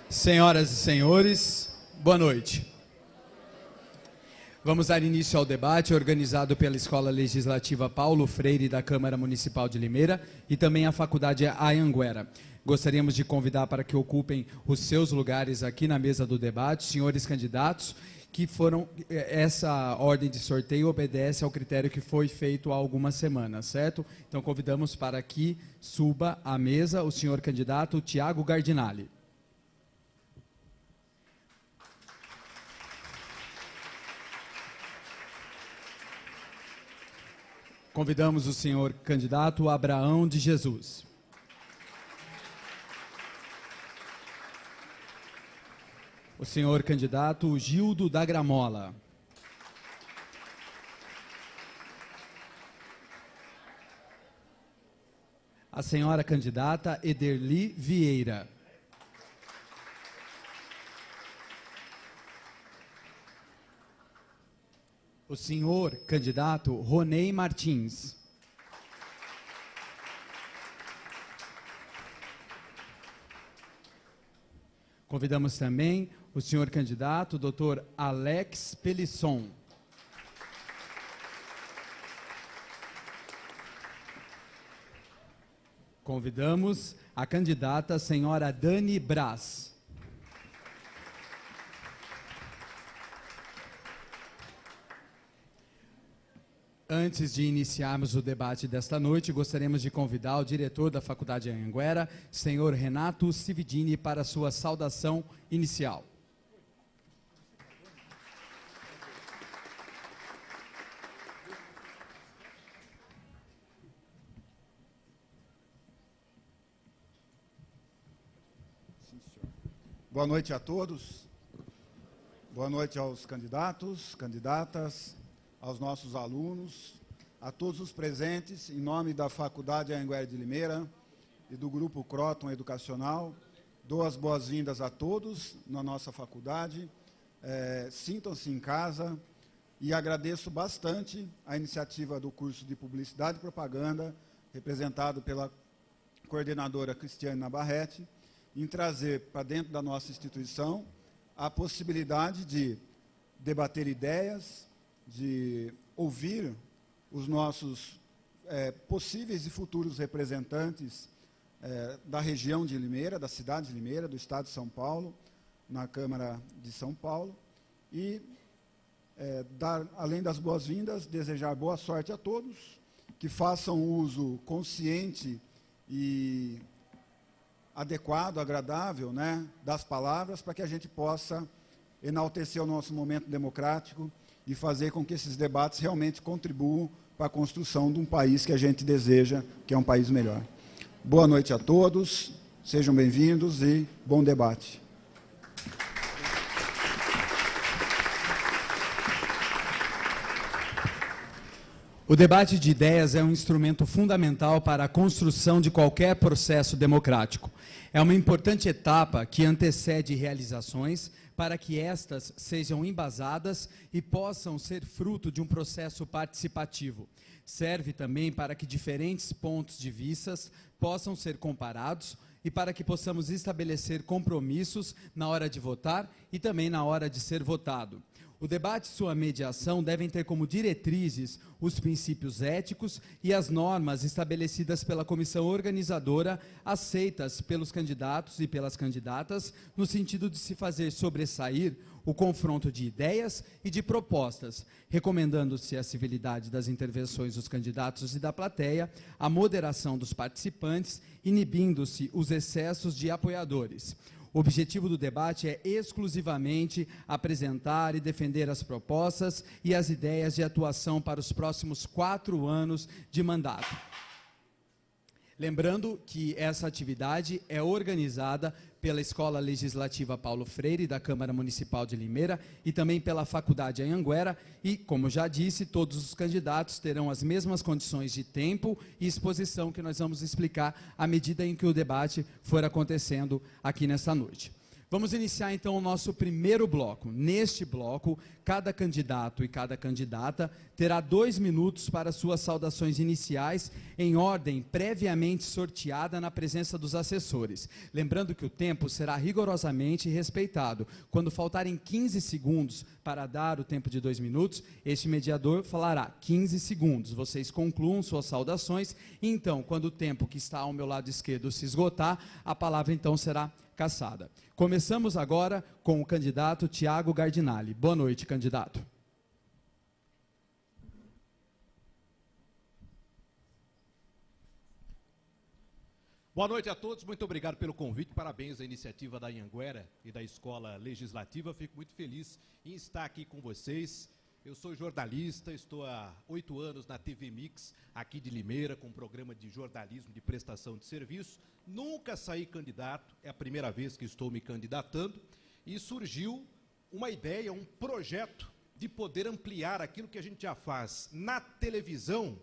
Senhoras e senhores, boa noite. Vamos dar início ao debate organizado pela Escola Legislativa Paulo Freire da Câmara Municipal de Limeira e também a Faculdade Anhanguera. Gostaríamos de convidar para que ocupem os seus lugares aqui na mesa do debate, senhores candidatos, que foram, essa ordem de sorteio obedece ao critério que foi feito há algumas semanas, certo? Então convidamos para que suba à mesa o senhor candidato Tiago Gardinali. Convidamos o senhor candidato Abraão de Jesus. O senhor candidato Gildo da Gramola. A senhora candidata Ederli Vieira. O senhor candidato Ronei Martins. Convidamos também o senhor candidato Dr. Alex Pelisson. Convidamos a candidata senhora Dani Braz. Antes de iniciarmos o debate desta noite, gostaríamos de convidar o diretor da Faculdade Anhanguera, senhor Renato Cividini, para sua saudação inicial. Boa noite a todos. Boa noite aos candidatos, candidatas, aos nossos alunos, a todos os presentes, em nome da Faculdade Anhanguera de Limeira e do Grupo Croton Educacional, dou as boas-vindas a todos na nossa faculdade, sintam-se em casa e agradeço bastante a iniciativa do curso de Publicidade e Propaganda, representado pela coordenadora Cristiane Navarrete, em trazer para dentro da nossa instituição a possibilidade de debater ideias, de ouvir os nossos possíveis e futuros representantes da região de Limeira, da cidade de Limeira, do estado de São Paulo, na Câmara de São Paulo, e dar, além das boas-vindas, desejar boa sorte a todos, que façam uso consciente e adequado, agradável, né, das palavras, para que a gente possa enaltecer o nosso momento democrático e fazer com que esses debates realmente contribuam para a construção de um país que a gente deseja, que é um país melhor. Boa noite a todos, sejam bem-vindos e bom debate. O debate de ideias é um instrumento fundamental para a construção de qualquer processo democrático. É uma importante etapa que antecede realizações para que estas sejam embasadas e possam ser fruto de um processo participativo. Serve também para que diferentes pontos de vista possam ser comparados e para que possamos estabelecer compromissos na hora de votar e também na hora de ser votado. O debate e sua mediação devem ter como diretrizes os princípios éticos e as normas estabelecidas pela comissão organizadora, aceitas pelos candidatos e pelas candidatas, no sentido de se fazer sobressair o confronto de ideias e de propostas, recomendando-se a civilidade das intervenções dos candidatos e da plateia, a moderação dos participantes, inibindo-se os excessos de apoiadores. O objetivo do debate é exclusivamente apresentar e defender as propostas e as ideias de atuação para os próximos 4 anos de mandato. Lembrando que essa atividade é organizada pela Escola Legislativa Paulo Freire, da Câmara Municipal de Limeira, e também pela Faculdade Anhanguera, e, como já disse, todos os candidatos terão as mesmas condições de tempo e exposição que nós vamos explicar à medida em que o debate for acontecendo aqui nesta noite. Vamos iniciar, então, o nosso primeiro bloco. Neste bloco, cada candidato e cada candidata terá 2 minutos para suas saudações iniciais, em ordem previamente sorteada na presença dos assessores. Lembrando que o tempo será rigorosamente respeitado. Quando faltarem 15 segundos para dar o tempo de 2 minutos, este mediador falará 15 segundos. Vocês concluam suas saudações, e então, quando o tempo que está ao meu lado esquerdo se esgotar, a palavra, então, será cassada. Começamos agora com o candidato Tiago Gardinali. Boa noite, candidato. Boa noite a todos, muito obrigado pelo convite, parabéns à iniciativa da Anhanguera e da Escola Legislativa, fico muito feliz em estar aqui com vocês. Eu sou jornalista, estou há 8 anos na TV Mix, aqui de Limeira, com um programa de jornalismo de prestação de serviço. Nunca saí candidato, é a primeira vez que estou me candidatando, e surgiu uma ideia, um projeto de poder ampliar aquilo que a gente já faz na televisão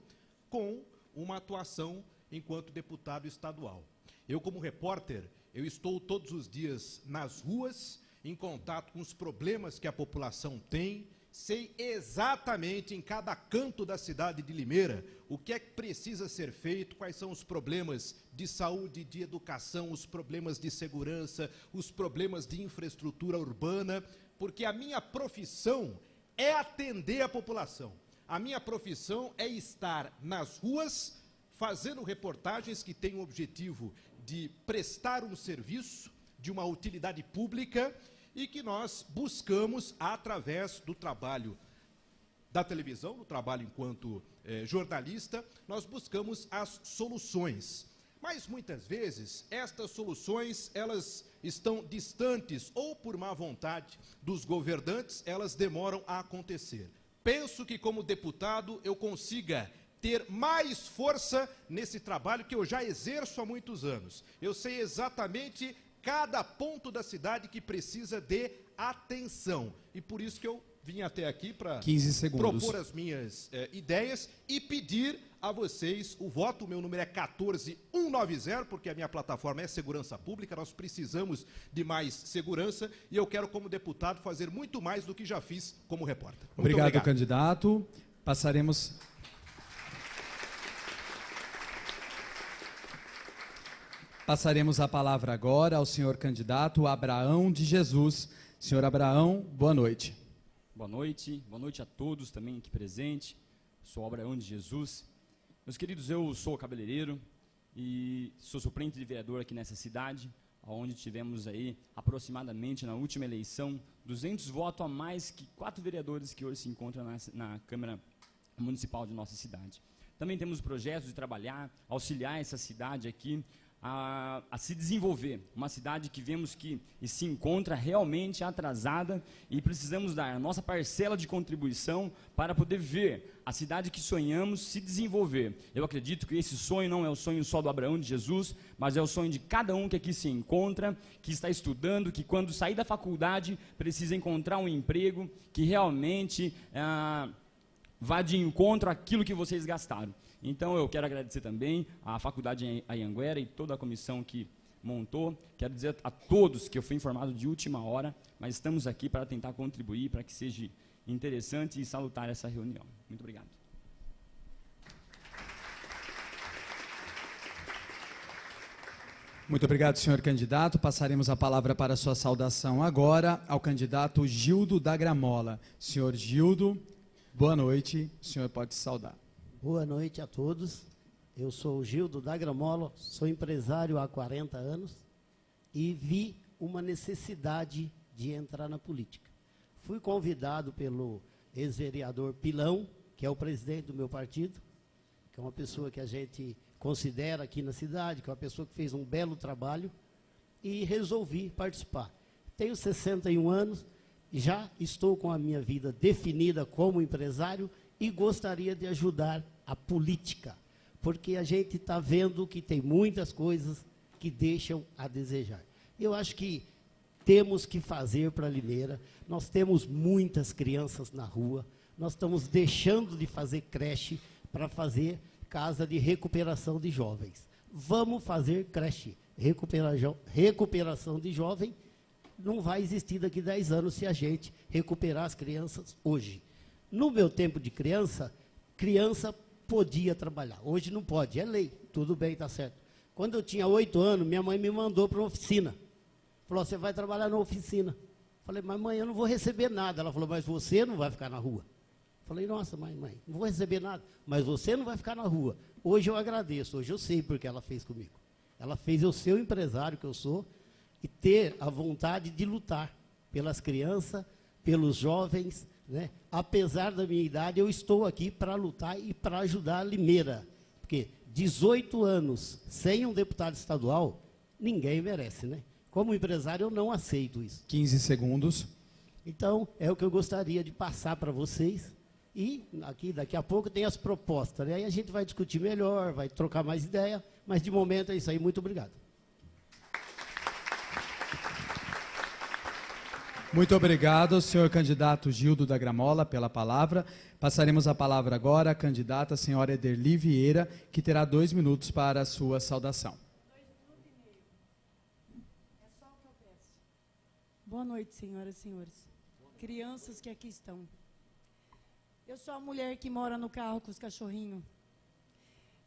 com uma atuação enquanto deputado estadual. Eu, como repórter, eu estou todos os dias nas ruas, em contato com os problemas que a população tem, sei exatamente em cada canto da cidade de Limeira o que é que precisa ser feito, quais são os problemas de saúde, de educação, os problemas de segurança, os problemas de infraestrutura urbana, porque a minha profissão é atender a população. A minha profissão é estar nas ruas fazendo reportagens que têm o objetivo de prestar um serviço de uma utilidade pública e que nós buscamos, através do trabalho da televisão, do trabalho enquanto jornalista, nós buscamos as soluções. Mas, muitas vezes, estas soluções, elas estão distantes, ou por má vontade dos governantes, elas demoram a acontecer. Penso que, como deputado, eu consiga ter mais força nesse trabalho que eu já exerço há muitos anos. Eu sei exatamente cada ponto da cidade que precisa de atenção. E por isso que eu vim até aqui para propor as minhas ideias e pedir a vocês o voto. O meu número é 14190, porque a minha plataforma é segurança pública, nós precisamos de mais segurança e eu quero, como deputado, fazer muito mais do que já fiz como repórter. Obrigado, candidato. Passaremos a palavra agora ao senhor candidato Abraão de Jesus. Senhor Abraão, boa noite. Boa noite a todos também aqui presentes. Sou Abraão de Jesus. Meus queridos, eu sou cabeleireiro e sou suplente de vereador aqui nessa cidade, onde tivemos aí aproximadamente na última eleição 200 votos a mais que 4 vereadores que hoje se encontram na Câmara Municipal de nossa cidade. Também temos projetos de trabalhar, auxiliar essa cidade aqui a se desenvolver, uma cidade que vemos que se encontra realmente atrasada e precisamos dar a nossa parcela de contribuição para poder ver a cidade que sonhamos se desenvolver. Eu acredito que esse sonho não é o sonho só do Abraão de Jesus, mas é o sonho de cada um que aqui se encontra, que está estudando, que quando sair da faculdade precisa encontrar um emprego que realmente vá de encontro àquilo que vocês gastaram. Então, eu quero agradecer também à Faculdade Anhanguera e toda a comissão que montou. Quero dizer a todos que eu fui informado de última hora, mas estamos aqui para tentar contribuir para que seja interessante e salutar essa reunião. Muito obrigado. Muito obrigado, senhor candidato. Passaremos a palavra para a sua saudação agora ao candidato Gildo da Gramola. Senhor Gildo, boa noite. O senhor pode saudar. Boa noite a todos. Eu sou o Gildo da Gramola, sou empresário há 40 anos e vi uma necessidade de entrar na política. Fui convidado pelo ex-vereador Pilão, que é o presidente do meu partido, que é uma pessoa que a gente considera aqui na cidade, que é uma pessoa que fez um belo trabalho, e resolvi participar. Tenho 61 anos, já estou com a minha vida definida como empresário e gostaria de ajudar a política, porque a gente está vendo que tem muitas coisas que deixam a desejar. Eu acho que temos que fazer para Limeira. Nós temos muitas crianças na rua, nós estamos deixando de fazer creche para fazer casa de recuperação de jovens. Vamos fazer creche. Recuperação de jovem não vai existir daqui a 10 anos se a gente recuperar as crianças hoje. No meu tempo de criança podia trabalhar. Hoje não pode, é lei. Tudo bem, está certo. Quando eu tinha 8 anos, minha mãe me mandou para uma oficina. Falou, você vai trabalhar na oficina. Falei, mas mãe, eu não vou receber nada. Ela falou, mas você não vai ficar na rua. Falei, nossa, mãe, não vou receber nada, mas você não vai ficar na rua. Hoje eu agradeço, hoje eu sei porque ela fez comigo. Ela fez eu ser o empresário que eu sou e ter a vontade de lutar pelas crianças, pelos jovens, né? Apesar da minha idade, eu estou aqui para lutar e para ajudar a Limeira. Porque 18 anos sem um deputado estadual, ninguém merece, né? Como empresário, eu não aceito isso. 15 segundos. Então, é o que eu gostaria de passar para vocês. E aqui, daqui a pouco tem as propostas, né? Aí a gente vai discutir melhor, vai trocar mais ideia, mas de momento é isso aí. Muito obrigado. Muito obrigado, senhor candidato Gildo da Gramola, pela palavra. Passaremos a palavra agora à candidata senhora Ederli Vieira, que terá 2 minutos para a sua saudação. 2 minutos e meio. É só o que eu peço. Boa noite, senhoras e senhores. Crianças que aqui estão. Eu sou a mulher que mora no carro com os cachorrinhos.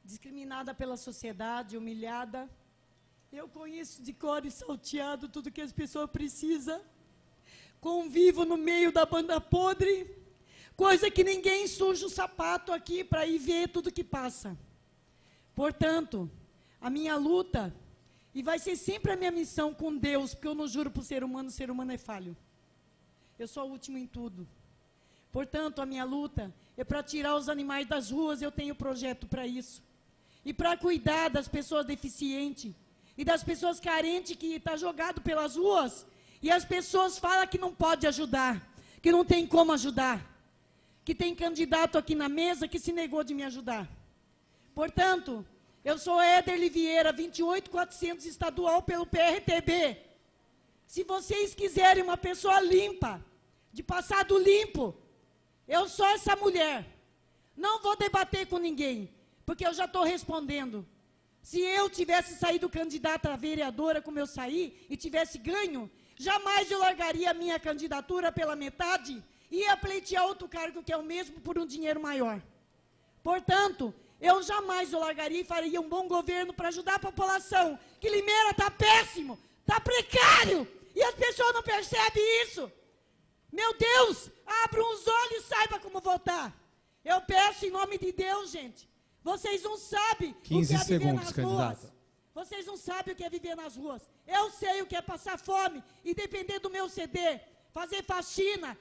Discriminada pela sociedade, humilhada. Eu conheço de cor e salteado tudo que as pessoas precisam. Convivo no meio da banda podre, coisa que ninguém suja o sapato aqui para ir ver tudo que passa. Portanto, a minha luta, e vai ser sempre a minha missão com Deus, porque eu não juro para o ser humano é falho. Eu sou o último em tudo. Portanto, a minha luta é para tirar os animais das ruas, eu tenho projeto para isso. E para cuidar das pessoas deficientes e das pessoas carentes que estão jogadas pelas ruas. E as pessoas falam que não pode ajudar, que não tem como ajudar, que tem candidato aqui na mesa que se negou de me ajudar. Portanto, eu sou Ederli Vieira, 28400 estadual pelo PRTB. Se vocês quiserem uma pessoa limpa, de passado limpo, eu sou essa mulher. Não vou debater com ninguém, porque eu já estou respondendo. Se eu tivesse saído candidata a vereadora como eu saí e tivesse ganho, jamais eu largaria a minha candidatura pela metade e ia pleitear outro cargo que é o mesmo por um dinheiro maior. Portanto, eu jamais eu largaria e faria um bom governo para ajudar a população, que Limeira está péssimo, está precário, e as pessoas não percebem isso. Meu Deus, abra os olhos e saiba como votar. Eu peço em nome de Deus, gente, vocês não sabem o que é viver nas ruas. Vocês não sabem o que é viver nas ruas. Eu sei o que é passar fome e depender do meu CD, fazer faxina,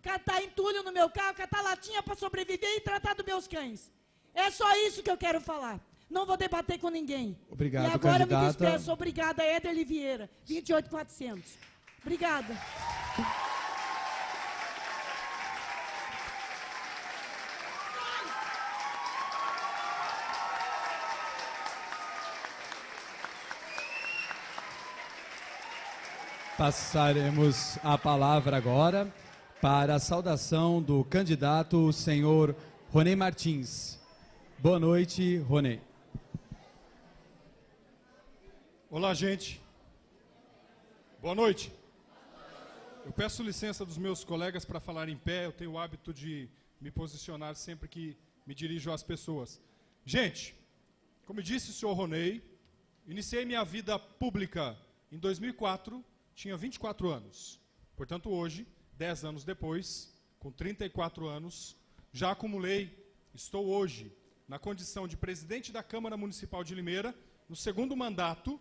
catar entulho no meu carro, catar latinha para sobreviver e tratar dos meus cães. É só isso que eu quero falar. Não vou debater com ninguém. Obrigado, e agora candidata. eu me despeço. Obrigada, Ederli Vieira, 28400. Obrigada. Passaremos a palavra agora para a saudação do candidato senhor Ronei Martins. Boa noite, Ronei. Olá, gente. Boa noite. Eu peço licença dos meus colegas para falar em pé. Eu tenho o hábito de me posicionar sempre que me dirijo às pessoas. Gente, como disse o senhor Ronei, iniciei minha vida pública em 2004, tinha 24 anos. Portanto, hoje, 10 anos depois, com 34 anos, já acumulei, estou hoje na condição de presidente da Câmara Municipal de Limeira, no 2º mandato,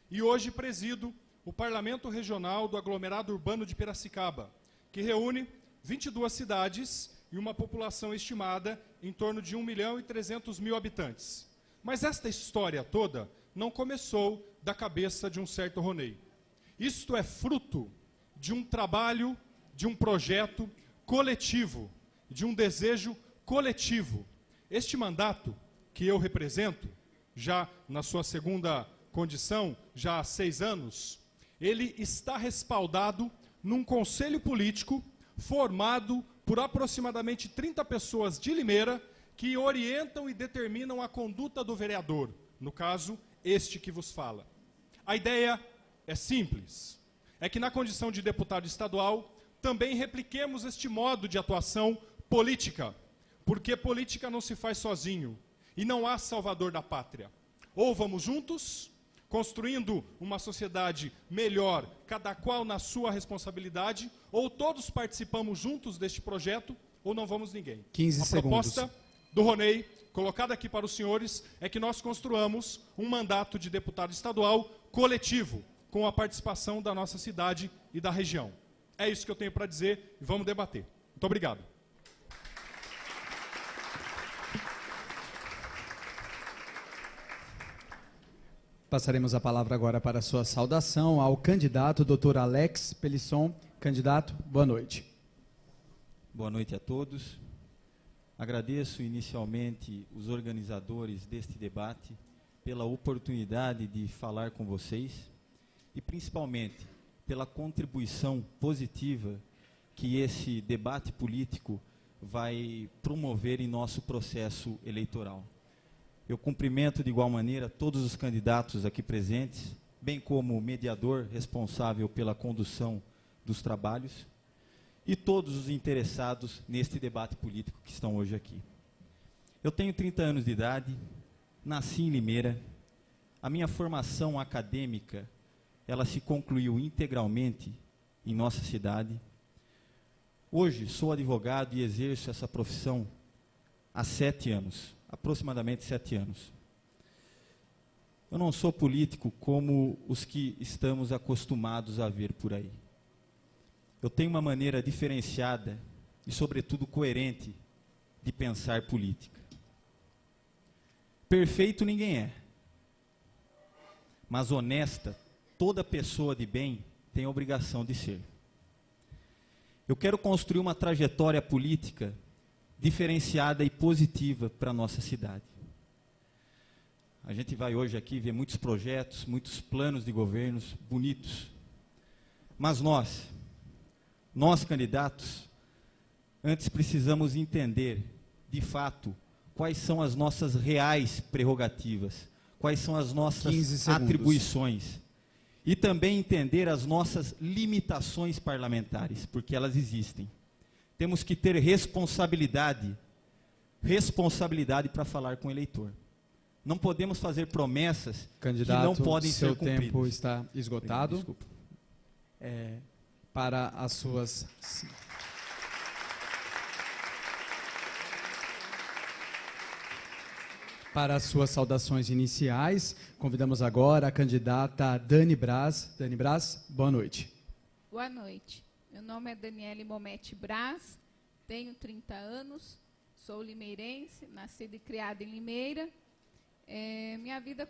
e hoje presido o Parlamento Regional do Aglomerado Urbano de Piracicaba, que reúne 22 cidades e uma população estimada em torno de 1.300.000 habitantes. Mas esta história toda não começou da cabeça de um certo Ronei. Isto é fruto de um trabalho, de um projeto coletivo, de um desejo coletivo. Este mandato que eu represento, já na sua segunda condição, já há 6 anos, ele está respaldado num conselho político formado por aproximadamente 30 pessoas de Limeira que orientam e determinam a conduta do vereador, no caso, este que vos fala. A ideia é simples, é que na condição de deputado estadual também repliquemos este modo de atuação política, porque política não se faz sozinho e não há salvador da pátria. Ou vamos juntos, construindo uma sociedade melhor, cada qual na sua responsabilidade, ou todos participamos juntos deste projeto, ou não vamos ninguém. 15 segundos. A proposta do Ronei, colocada aqui para os senhores, é que nós construamos um mandato de deputado estadual coletivo, com a participação da nossa cidade e da região. É isso que eu tenho para dizer e vamos debater. Muito obrigado. Passaremos a palavra agora para a sua saudação ao candidato Dr. Alex Pelisson. Candidato, boa noite. Boa noite a todos. Agradeço inicialmente os organizadores deste debate pela oportunidade de falar com vocês e principalmente pela contribuição positiva que esse debate político vai promover em nosso processo eleitoral. Eu cumprimento de igual maneira todos os candidatos aqui presentes, bem como o mediador responsável pela condução dos trabalhos e todos os interessados neste debate político que estão hoje aqui. Eu tenho 30 anos de idade, nasci em Limeira. A minha formação acadêmica, ela se concluiu integralmente em nossa cidade. Hoje sou advogado e exerço essa profissão há 7 anos. Aproximadamente 7 anos. Eu não sou político como os que estamos acostumados a ver por aí. Eu tenho uma maneira diferenciada e, sobretudo, coerente de pensar política. Perfeito ninguém é, mas honesta, toda pessoa de bem tem a obrigação de ser. Eu quero construir uma trajetória política diferenciada e positiva para a nossa cidade. A gente vai hoje aqui ver muitos projetos, muitos planos de governos bonitos. Mas nós candidatos, antes precisamos entender, de fato, quais são as nossas reais prerrogativas, quais são as nossas atribuições. E também entender as nossas limitações parlamentares, porque elas existem. Temos que ter responsabilidade para falar com o eleitor. Não podemos fazer promessas candidato, que não podem ser cumpridas. Seu tempo está esgotado. Desculpa. Para as suas... Para as suas saudações iniciais, convidamos agora a candidata Dani Braz. Dani Braz, boa noite. Boa noite. Meu nome é Daniele Momete Braz, tenho 30 anos, sou limeirense, nascida e criada em Limeira. Minha vida,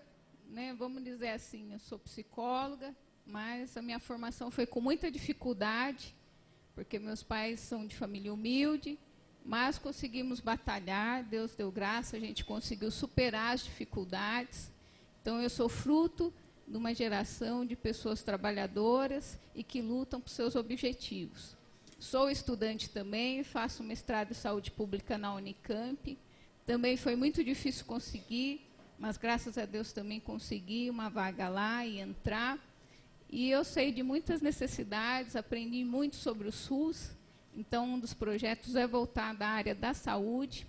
vamos dizer assim, eu sou psicóloga, mas a minha formação foi com muita dificuldade, porque meus pais são de família humilde, mas conseguimos batalhar, Deus deu graça, a gente conseguiu superar as dificuldades. Então, eu sou fruto de uma geração de pessoas trabalhadoras e que lutam por seus objetivos. Sou estudante também, faço mestrado em saúde pública na Unicamp. Também foi muito difícil conseguir, mas graças a Deus também consegui uma vaga lá e entrar. E eu sei de muitas necessidades, aprendi muito sobre o SUS. Então, um dos projetos é voltado à área da saúde.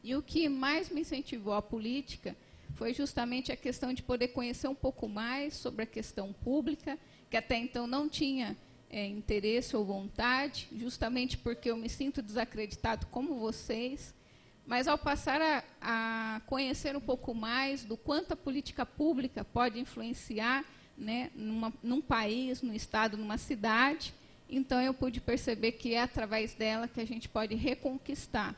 E o que mais me incentivou à política foi justamente a questão de poder conhecer um pouco mais sobre a questão pública, que até então não tinha interesse ou vontade, justamente porque eu me sinto desacreditado como vocês. Mas, ao passar a conhecer um pouco mais do quanto a política pública pode influenciar, num país, num estado, numa cidade, então eu pude perceber que é através dela que a gente pode reconquistar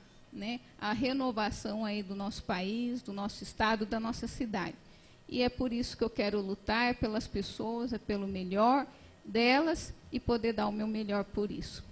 a renovação aí do nosso país, do nosso estado, da nossa cidade. E é por isso que eu quero lutar, é pelas pessoas, é pelo melhor delas e poder dar o meu melhor por isso.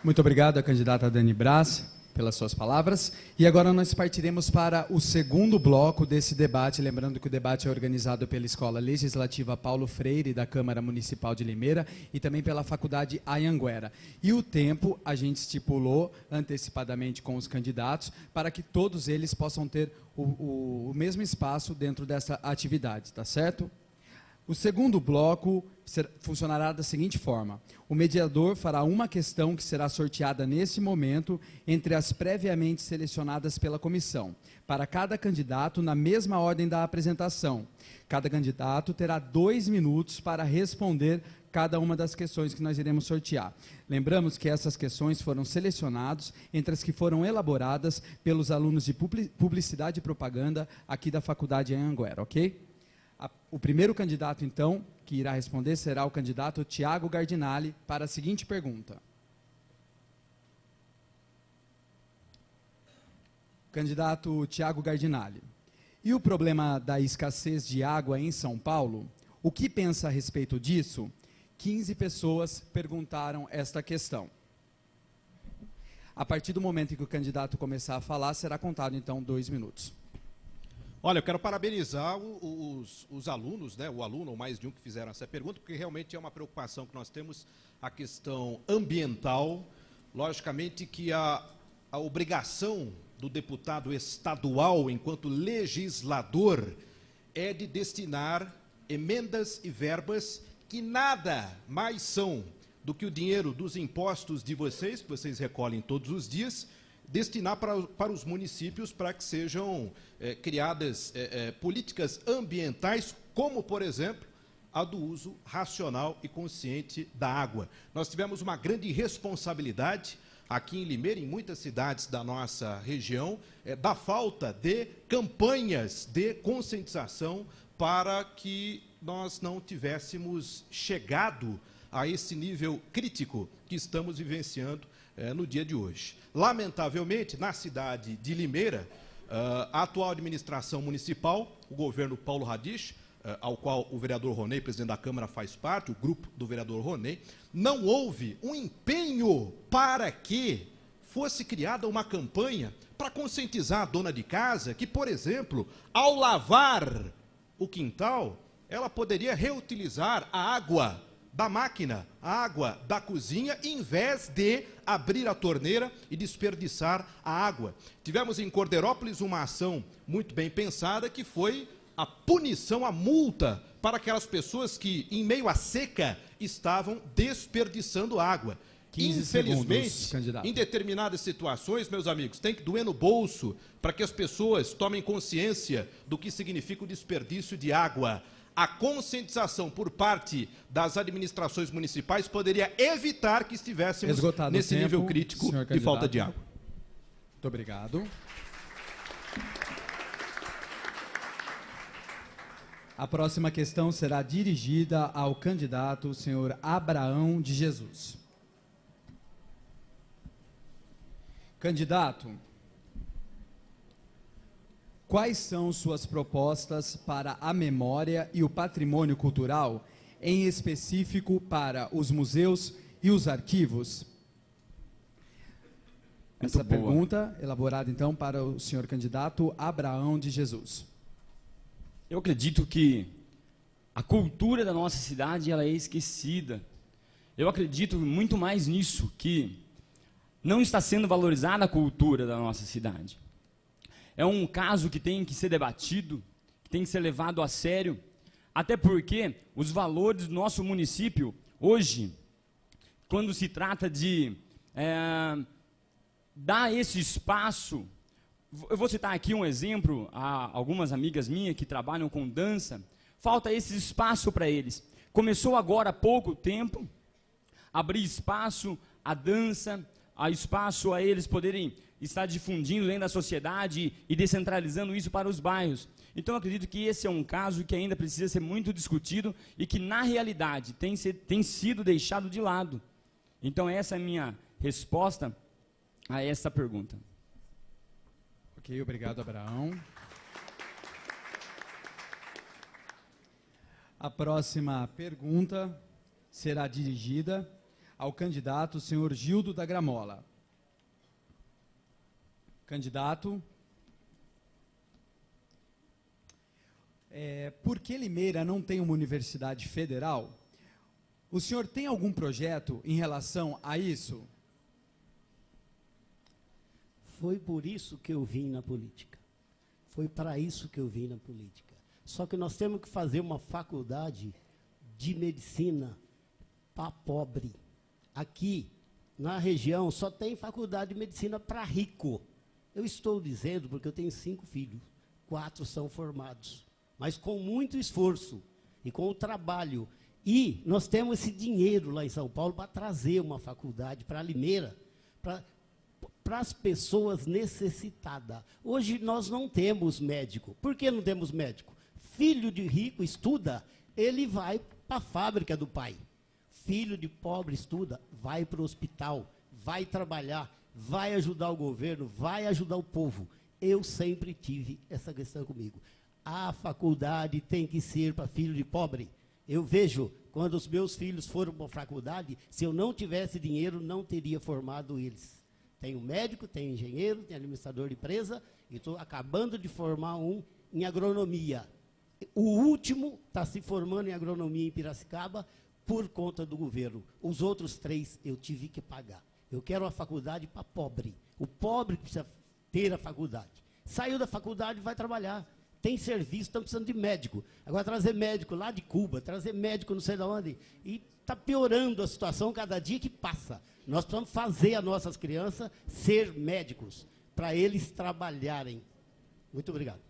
Muito obrigado à candidata Dani Braz pelas suas palavras. E agora nós partiremos para o segundo bloco desse debate, lembrando que o debate é organizado pela Escola Legislativa Paulo Freire, da Câmara Municipal de Limeira, e também pela Faculdade Anhanguera. E o tempo a gente estipulou antecipadamente com os candidatos, para que todos eles possam ter o mesmo espaço dentro dessa atividade, tá certo? O segundo bloco funcionará da seguinte forma: o mediador fará uma questão que será sorteada nesse momento entre as previamente selecionadas pela comissão, para cada candidato na mesma ordem da apresentação. Cada candidato terá 2 minutos para responder cada uma das questões que nós iremos sortear. Lembramos que essas questões foram selecionadas entre as que foram elaboradas pelos alunos de Publicidade e Propaganda aqui da Faculdade Anhanguera, ok? O primeiro candidato, então, que irá responder será o candidato Tiago Gardinali para a seguinte pergunta. Candidato Tiago Gardinali. E o problema da escassez de água em São Paulo? O que pensa a respeito disso? 15 pessoas perguntaram esta questão. A partir do momento em que o candidato começar a falar, será contado, então, 2 minutos. Olha, eu quero parabenizar os alunos, né, o aluno ou mais de um que fizeram essa pergunta, porque realmente é uma preocupação que nós temos, a questão ambiental. Logicamente que a obrigação do deputado estadual, enquanto legislador, é de destinar emendas e verbas que nada mais são do que o dinheiro dos impostos de vocês, que vocês recolhem todos os dias, destinar para os municípios para que sejam criadas políticas ambientais, como, por exemplo, a do uso racional e consciente da água. Nós tivemos uma grande responsabilidade aqui em Limeira, em muitas cidades da nossa região, da falta de campanhas de conscientização para que nós não tivéssemos chegado a esse nível crítico que estamos vivenciando no dia de hoje. Lamentavelmente, na cidade de Limeira, a atual administração municipal, o governo Paulo Radich, ao qual o vereador Ronei, presidente da Câmara, faz parte, o grupo do vereador Ronei, não houve um empenho para que fosse criada uma campanha para conscientizar a dona de casa que, por exemplo, ao lavar o quintal, ela poderia reutilizar a água da máquina, a água da cozinha, em vez de abrir a torneira e desperdiçar a água. Tivemos em Corderópolis uma ação muito bem pensada, que foi a punição, a multa para aquelas pessoas que, em meio à seca, estavam desperdiçando água. 15 Infelizmente, segundos, candidato. em determinadas situações, meus amigos, tem que doer no bolso para que as pessoas tomem consciência do que significa o desperdício de água. A conscientização por parte das administrações municipais poderia evitar que estivéssemos esgotado nesse tempo, nível crítico de falta de água. Muito obrigado. A próxima questão será dirigida ao candidato senhor Abraão de Jesus. Candidato, quais são suas propostas para a memória e o patrimônio cultural, em específico para os museus e os arquivos? Essa pergunta, elaborada então para o senhor candidato Abraão de Jesus. Eu acredito que a cultura da nossa cidade ela é esquecida. Eu acredito muito mais nisso, que não está sendo valorizada a cultura da nossa cidade. É um caso que tem que ser debatido, que tem que ser levado a sério, até porque os valores do nosso município, hoje, quando se trata de dar esse espaço, eu vou citar aqui um exemplo, a algumas amigas minhas que trabalham com dança, falta esse espaço para eles. Começou agora há pouco tempo, abrir espaço à dança, a espaço a eles poderem estar difundindo dentro da sociedade e descentralizando isso para os bairros. Então, eu acredito que esse é um caso que ainda precisa ser muito discutido e que, na realidade, tem sido deixado de lado. Então, essa é a minha resposta a essa pergunta. Ok, obrigado, Abraão. A próxima pergunta será dirigida ao candidato senhor Gildo da Gramola. Candidato. Por que Limeira não tem uma universidade federal? O senhor tem algum projeto em relação a isso? Foi por isso que eu vim na política. Foi para isso que eu vim na política. Só que nós temos que fazer uma faculdade de medicina para pobre. Aqui, na região, só tem faculdade de medicina para rico. Eu estou dizendo porque eu tenho 5 filhos, 4 são formados, mas com muito esforço e com o trabalho. E nós temos esse dinheiro lá em São Paulo para trazer uma faculdade para Limeira, para as pessoas necessitadas. Hoje nós não temos médico. Por que não temos médico? Filho de rico estuda, ele vai para a fábrica do pai. Filho de pobre estuda, vai para o hospital, vai trabalhar, vai ajudar o governo, vai ajudar o povo. Eu sempre tive essa questão comigo. A faculdade tem que ser para filho de pobre. Eu vejo, quando os meus filhos foram para a faculdade, se eu não tivesse dinheiro, não teria formado eles. Tenho médico, tenho engenheiro, tenho administrador de empresa, e estou acabando de formar um em agronomia. O último está se formando em agronomia em Piracicaba por conta do governo. Os outros 3 eu tive que pagar. Eu quero uma faculdade para pobre. O pobre precisa ter a faculdade. Saiu da faculdade, vai trabalhar. Tem serviço, estão precisando de médico. Agora, trazer médico lá de Cuba, trazer médico não sei de onde, e está piorando a situação cada dia que passa. Nós precisamos fazer as nossas crianças ser médicos, para eles trabalharem. Muito obrigado.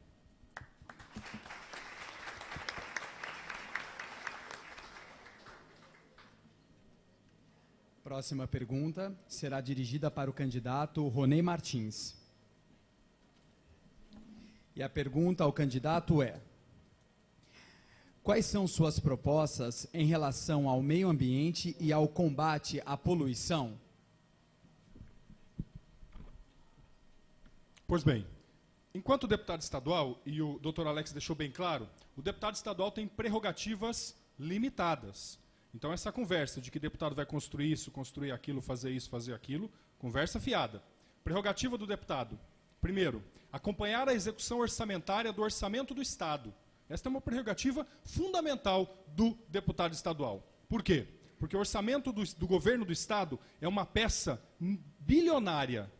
Próxima pergunta será dirigida para o candidato Ronei Martins. E a pergunta ao candidato é: quais são suas propostas em relação ao meio ambiente e ao combate à poluição? Pois bem, enquanto deputado estadual, e o doutor Alex deixou bem claro, o deputado estadual tem prerrogativas limitadas. Então, essa conversa de que deputado vai construir isso, construir aquilo, fazer aquilo, conversa fiada. Prerrogativa do deputado: primeiro, acompanhar a execução orçamentária do orçamento do Estado. Esta é uma prerrogativa fundamental do deputado estadual. Por quê? Porque o orçamento do governo do Estado é uma peça bilionária.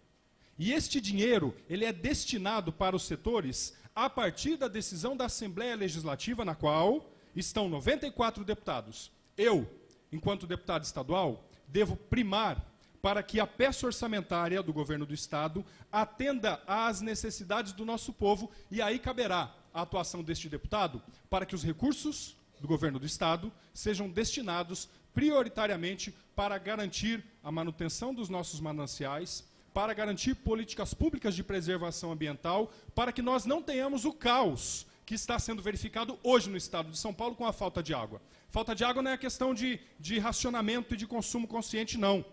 E este dinheiro, ele é destinado para os setores a partir da decisão da Assembleia Legislativa, na qual estão 94 deputados. Eu, enquanto deputado estadual, devo primar para que a peça orçamentária do governo do Estado atenda às necessidades do nosso povo, e aí caberá a atuação deste deputado para que os recursos do governo do Estado sejam destinados prioritariamente para garantir a manutenção dos nossos mananciais, para garantir políticas públicas de preservação ambiental, para que nós não tenhamos o caos que está sendo verificado hoje no estado de São Paulo com a falta de água. Falta de água não é a questão de racionamento e de consumo consciente, não.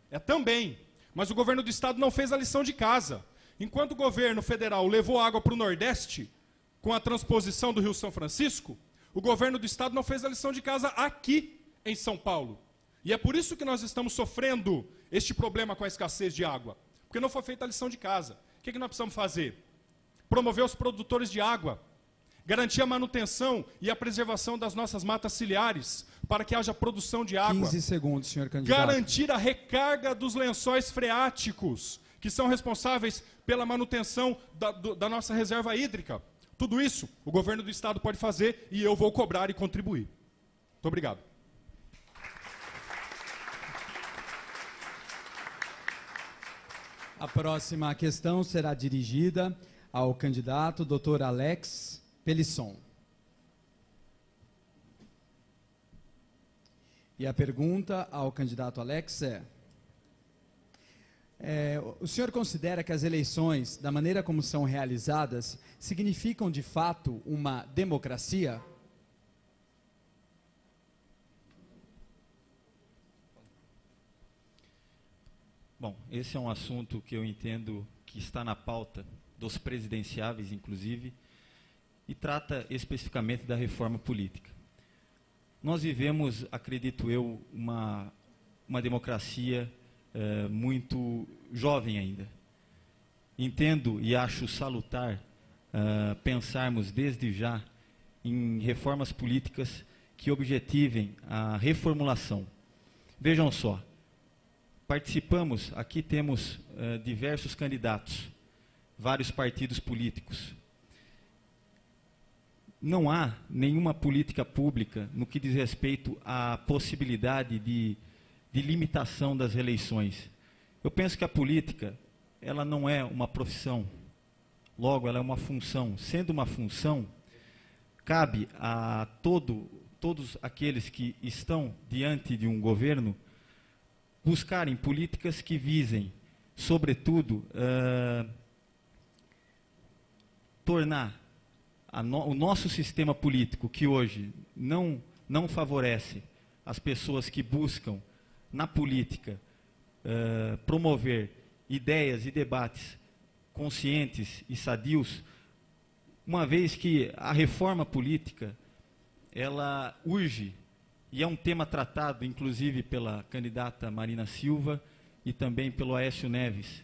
É também. Mas o governo do estado não fez a lição de casa. Enquanto o governo federal levou água para o Nordeste, com a transposição do Rio São Francisco, o governo do estado não fez a lição de casa aqui em São Paulo. E é por isso que nós estamos sofrendo este problema com a escassez de água. Porque não foi feita a lição de casa. O que nós precisamos fazer? Promover os produtores de água, garantir a manutenção e a preservação das nossas matas ciliares, para que haja produção de água. 15 segundos, senhor candidato. Garantir a recarga dos lençóis freáticos, que são responsáveis pela manutenção da nossa reserva hídrica. Tudo isso o governo do estado pode fazer e eu vou cobrar e contribuir. Muito obrigado. A próxima questão será dirigida ao candidato Dr. Alex Pelisson. E a pergunta ao candidato Alex o senhor considera que as eleições, da maneira como são realizadas, significam de fato uma democracia? Bom, esse é um assunto que eu entendo que está na pauta dos presidenciáveis, inclusive, e trata especificamente da reforma política. Nós vivemos, acredito eu, uma uma democracia muito jovem ainda. Entendo e acho salutar pensarmos desde já em reformas políticas que objetivem a reformulação. Vejam só, participamos, aqui temos diversos candidatos, vários partidos políticos. Não há nenhuma política pública no que diz respeito à possibilidade de limitação das eleições. Eu penso que a política, ela não é uma profissão, logo ela é uma função. Sendo uma função, cabe a todos aqueles que estão diante de um governo buscarem políticas que visem, sobretudo, tornar o nosso sistema político, que hoje não favorece as pessoas que buscam, na política, promover ideias e debates conscientes e sadios, uma vez que a reforma política, ela urge, e é um tema tratado, inclusive, pela candidata Marina Silva e também pelo Aécio Neves.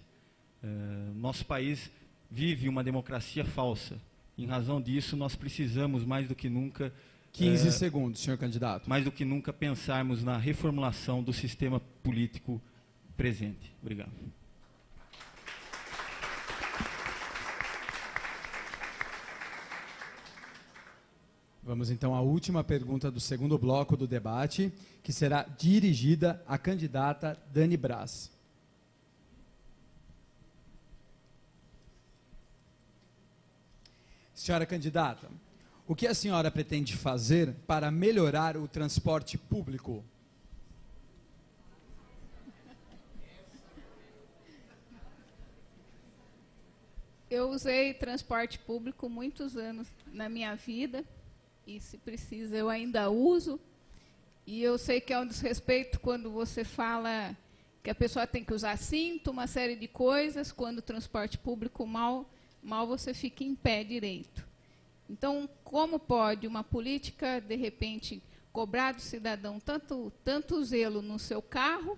Nosso país vive uma democracia falsa. Em razão disso, nós precisamos, mais do que nunca... 15 segundos, senhor candidato. Mais do que nunca, pensarmos na reformulação do sistema político presente. Obrigado. Vamos então à última pergunta do segundo bloco do debate, que será dirigida à candidata Dani Braz. Senhora candidata, o que a senhora pretende fazer para melhorar o transporte público? Eu usei transporte público muitos anos na minha vida, e se precisa eu ainda uso, e eu sei que é um desrespeito quando você fala que a pessoa tem que usar cinto, uma série de coisas, quando o transporte público mal você fica em pé direito. Então, como pode uma política, de repente, cobrar do cidadão tanto zelo no seu carro,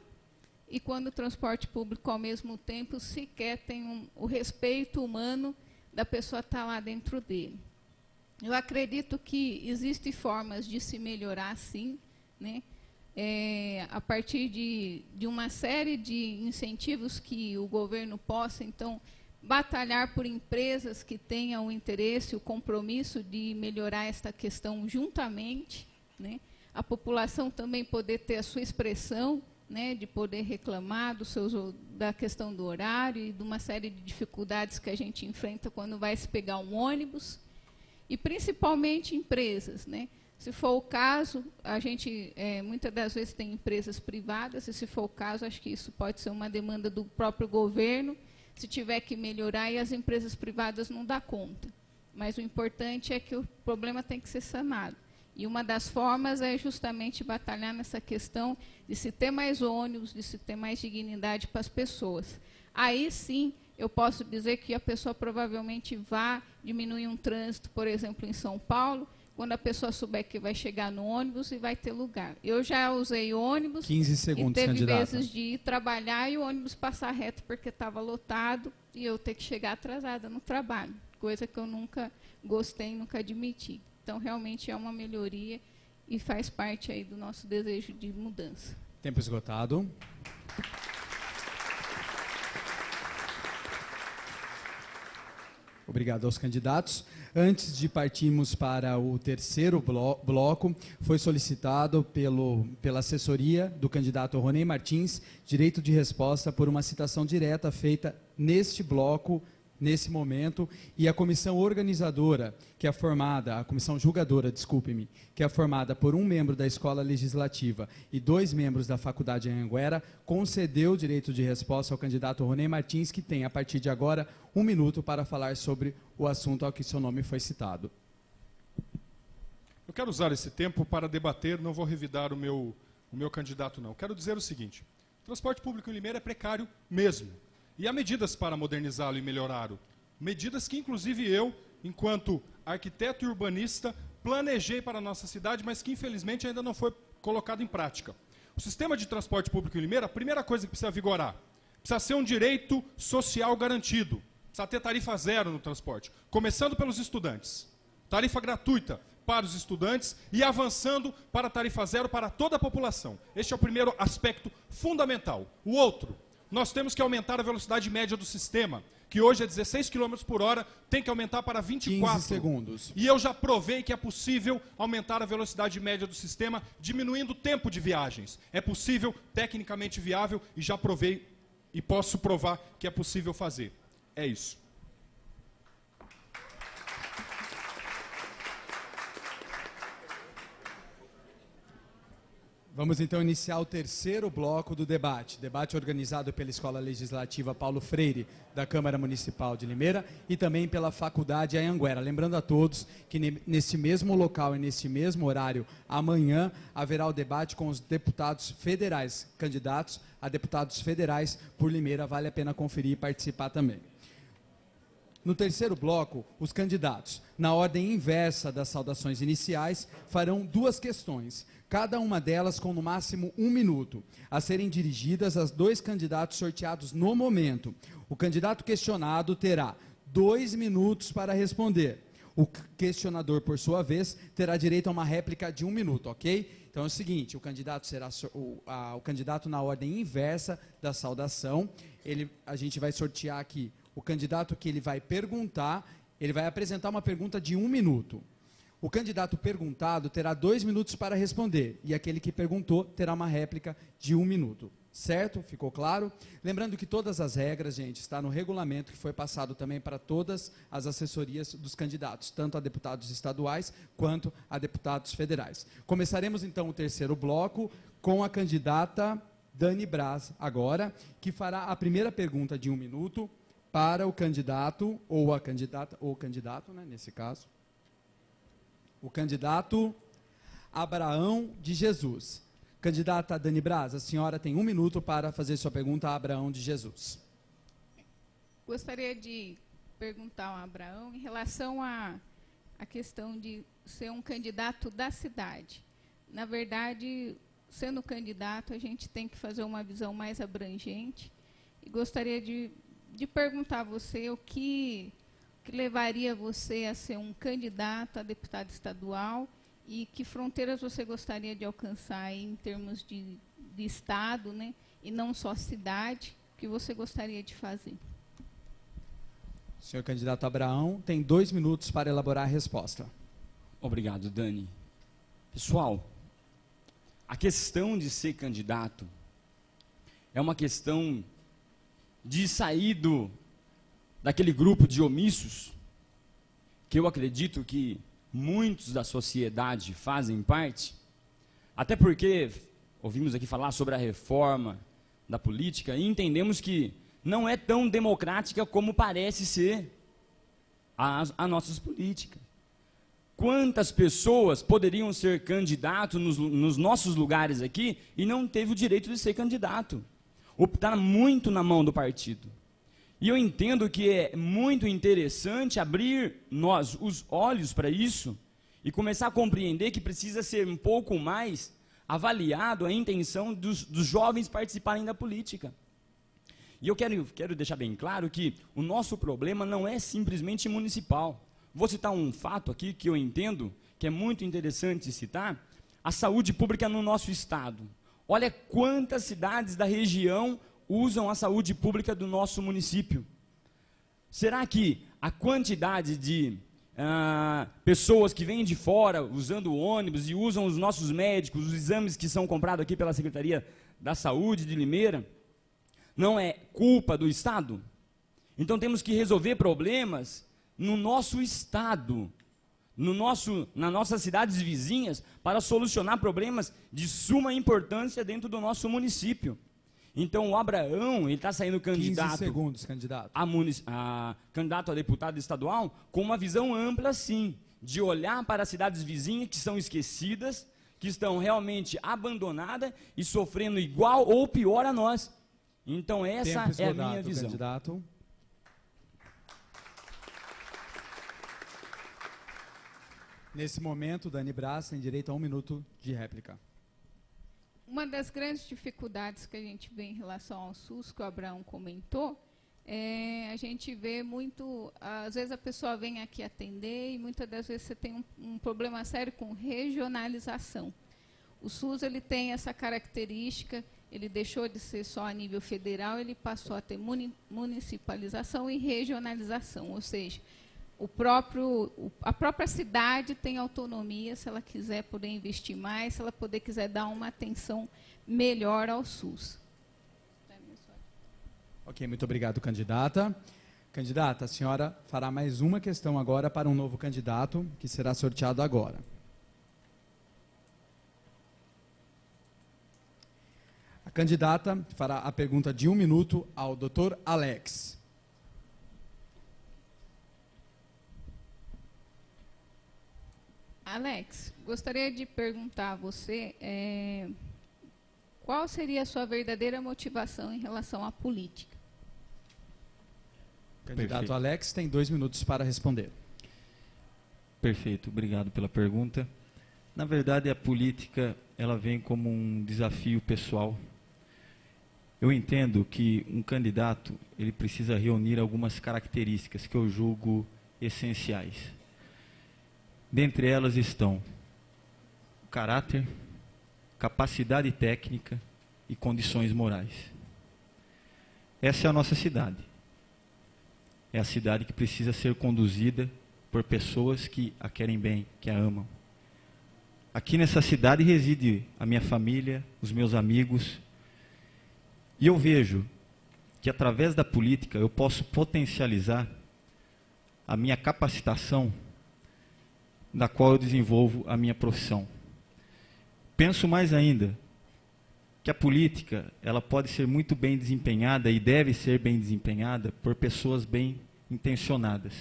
e quando o transporte público, ao mesmo tempo, sequer tem o respeito humano da pessoa estar lá dentro dele? Eu acredito que existem formas de se melhorar, sim, né? A partir de uma série de incentivos que o governo possa, então, batalhar por empresas que tenham o interesse, o compromisso de melhorar esta questão juntamente, né? A população também poder ter a sua expressão, né? De poder reclamar da questão do horário e de uma série de dificuldades que a gente enfrenta quando vai se pegar um ônibus, e principalmente empresas, né? Se for o caso, a gente muitas das vezes tem empresas privadas, e se for o caso, acho que isso pode ser uma demanda do próprio governo, se tiver que melhorar, e as empresas privadas não dão conta. Mas o importante é que o problema tem que ser sanado. E uma das formas é justamente batalhar nessa questão de se ter mais ônibus, de se ter mais dignidade para as pessoas. Aí sim, eu posso dizer que a pessoa provavelmente vai diminuir um trânsito, por exemplo, em São Paulo, quando a pessoa souber que vai chegar no ônibus e vai ter lugar. Eu já usei ônibus 15 segundos, e teve candidata. vezes de ir trabalhar e o ônibus passar reto porque estava lotado e eu ter que chegar atrasada no trabalho, coisa que eu nunca gostei, nunca admiti. Então, realmente é uma melhoria e faz parte aí do nosso desejo de mudança. Tempo esgotado. Obrigado aos candidatos. Antes de partirmos para o terceiro bloco, foi solicitado pela assessoria do candidato Ronei Martins direito de resposta por uma citação direta feita neste bloco, nesse momento, e a comissão organizadora, que é formada, a comissão julgadora, desculpe-me, que é formada por um membro da Escola Legislativa e 2 membros da Faculdade Anhanguera, concedeu o direito de resposta ao candidato Ronei Martins, que tem, a partir de agora, 1 minuto para falar sobre o assunto ao que seu nome foi citado. Eu quero usar esse tempo para debater, não vou revidar o meu candidato, não. Quero dizer o seguinte: o transporte público em Limeira é precário mesmo. E há medidas para modernizá-lo e melhorá-lo. Medidas que, inclusive, eu, enquanto arquiteto e urbanista, planejei para a nossa cidade, mas que, infelizmente, ainda não foi colocado em prática. O sistema de transporte público em Limeira, a primeira coisa que precisa vigorar, precisa ser um direito social garantido. Precisa ter tarifa zero no transporte, começando pelos estudantes. Tarifa gratuita para os estudantes e avançando para a tarifa zero para toda a população. Este é o primeiro aspecto fundamental. O outro, nós temos que aumentar a velocidade média do sistema, que hoje é 16 km por hora, tem que aumentar para 24. 15 segundos. E eu já provei que é possível aumentar a velocidade média do sistema, diminuindo o tempo de viagens. É possível, tecnicamente viável, e já provei e posso provar que é possível fazer. É isso. Vamos então iniciar o terceiro bloco do debate. Debate organizado pela Escola Legislativa Paulo Freire, da Câmara Municipal de Limeira, e também pela Faculdade Anhanguera. Lembrando a todos que nesse mesmo local e nesse mesmo horário, amanhã, haverá o debate com os deputados federais, candidatos a deputados federais por Limeira. Vale a pena conferir e participar também. No terceiro bloco, os candidatos, na ordem inversa das saudações iniciais, farão duas questões, cada uma delas com no máximo 1 minuto, a serem dirigidas aos 2 candidatos sorteados no momento. O candidato questionado terá 2 minutos para responder. O questionador, por sua vez, terá direito a uma réplica de 1 minuto, ok? Então é o seguinte, o candidato será o candidato na ordem inversa da saudação. A gente vai sortear aqui o candidato que ele vai perguntar, ele vai apresentar uma pergunta de 1 minuto. O candidato perguntado terá 2 minutos para responder, e aquele que perguntou terá uma réplica de 1 minuto. Certo? Ficou claro? Lembrando que todas as regras, gente, está no regulamento que foi passado também para todas as assessorias dos candidatos, tanto a deputados estaduais quanto a deputados federais. Começaremos então o terceiro bloco com a candidata Dani Braz agora, que fará a primeira pergunta de 1 minuto para o candidato, ou a candidata, ou o candidato, né, nesse caso, o candidato Abraão de Jesus. Candidata Dani Braz, a senhora tem 1 minuto para fazer sua pergunta a Abraão de Jesus. Gostaria de perguntar ao Abraão em relação à questão de ser um candidato da cidade. Na verdade, sendo candidato, a gente tem que fazer uma visão mais abrangente. E gostaria de perguntar a você o que levaria você a ser um candidato a deputado estadual e que fronteiras você gostaria de alcançar aí em termos de estado, né, e não só cidade, o que você gostaria de fazer? Senhor candidato Abraão, tem 2 minutos para elaborar a resposta. Obrigado, Dani. Pessoal, a questão de ser candidato é uma questão de sair daquele grupo de omissos, que eu acredito que muitos da sociedade fazem parte, até porque ouvimos aqui falar sobre a reforma da política e entendemos que não é tão democrática como parece ser a nossas políticas. Quantas pessoas poderiam ser candidatos nos nossos lugares aqui e não teve o direito de ser candidato? Está muito na mão do partido. E eu entendo que é muito interessante abrir nós os olhos para isso e começar a compreender que precisa ser um pouco mais avaliado a intenção dos jovens participarem da política. E eu quero deixar bem claro que o nosso problema não é simplesmente municipal. Vou citar um fato aqui que eu entendo que é muito interessante citar: a saúde pública no nosso estado. Olha quantas cidades da região usam a saúde pública do nosso município. Será que a quantidade de pessoas que vêm de fora usando ônibus e usam os nossos médicos, os exames que são comprados aqui pela Secretaria da Saúde de Limeira, não é culpa do Estado? Então temos que resolver problemas no nosso estado, nas nossas cidades vizinhas, para solucionar problemas de suma importância dentro do nosso município. Então o Abraão, ele está saindo candidato, 15 segundos, candidato. Candidato a deputado estadual, com uma visão ampla, sim, de olhar para as cidades vizinhas que são esquecidas, que estão realmente abandonadas e sofrendo igual ou pior a nós. Então essa é a minha visão. Candidato. Nesse momento, Dani Braz tem direito a 1 minuto de réplica. uma das grandes dificuldades que a gente vê em relação ao SUS, que o Abraão comentou, a gente vê muito, às vezes a pessoa vem aqui atender e muitas das vezes você tem um problema sério com regionalização. O SUS ele tem essa característica, ele deixou de ser só a nível federal, ele passou a ter municipalização e regionalização, ou seja, a própria cidade tem autonomia, se ela quiser poder investir mais, se ela quiser dar uma atenção melhor ao SUS. Ok, muito obrigado, candidata. Candidata, a senhora fará mais uma questão agora para um novo candidato, que será sorteado agora. A candidata fará a pergunta de 1 minuto ao Dr. Alex. Alex, gostaria de perguntar a você qual seria a sua verdadeira motivação em relação à política? Candidato Perfeito. Alex tem 2 minutos para responder. Perfeito, obrigado pela pergunta. Na verdade, a política ela vem como um desafio pessoal. Eu entendo que um candidato ele precisa reunir algumas características que eu julgo essenciais. Dentre elas estão o caráter, capacidade técnica e condições morais. Essa é a nossa cidade. É a cidade que precisa ser conduzida por pessoas que a querem bem, que a amam. Aqui nessa cidade reside a minha família, os meus amigos. E eu vejo que através da política eu posso potencializar a minha capacitação da qual eu desenvolvo a minha profissão. Penso mais ainda que a política ela pode ser muito bem desempenhada e deve ser bem desempenhada por pessoas bem intencionadas.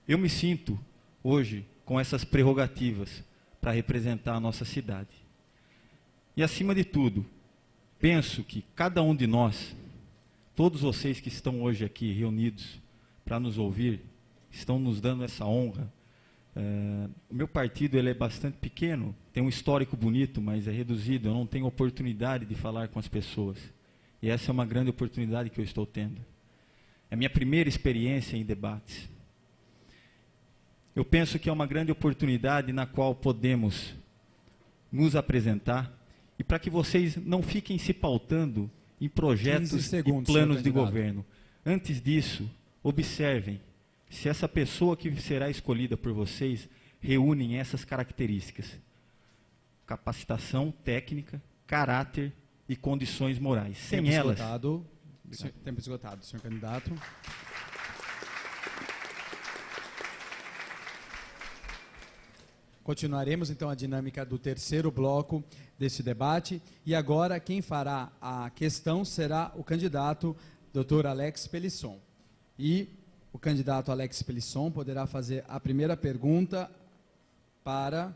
Eu me sinto hoje com essas prerrogativas para representar a nossa cidade. E acima de tudo, penso que cada um de nós, todos vocês que estão hoje aqui reunidos para nos ouvir, estão nos dando essa honra. O meu partido ele é bastante pequeno, tem um histórico bonito, mas é reduzido, eu não tenho oportunidade de falar com as pessoas. E essa é uma grande oportunidade que eu estou tendo. É a minha primeira experiência em debates. Eu penso que é uma grande oportunidade na qual podemos nos apresentar e para que vocês não fiquem se pautando em projetos e planos de governo. Antes disso, observem se essa pessoa que será escolhida por vocês reúne essas características: capacitação técnica, caráter e condições morais. Sem elas... Tempo esgotado, senhor candidato. Continuaremos, então, a dinâmica do terceiro bloco deste debate. E agora, quem fará a questão será o candidato Dr. Alex Pelisson. E o candidato Alex Pelisson poderá fazer a primeira pergunta para...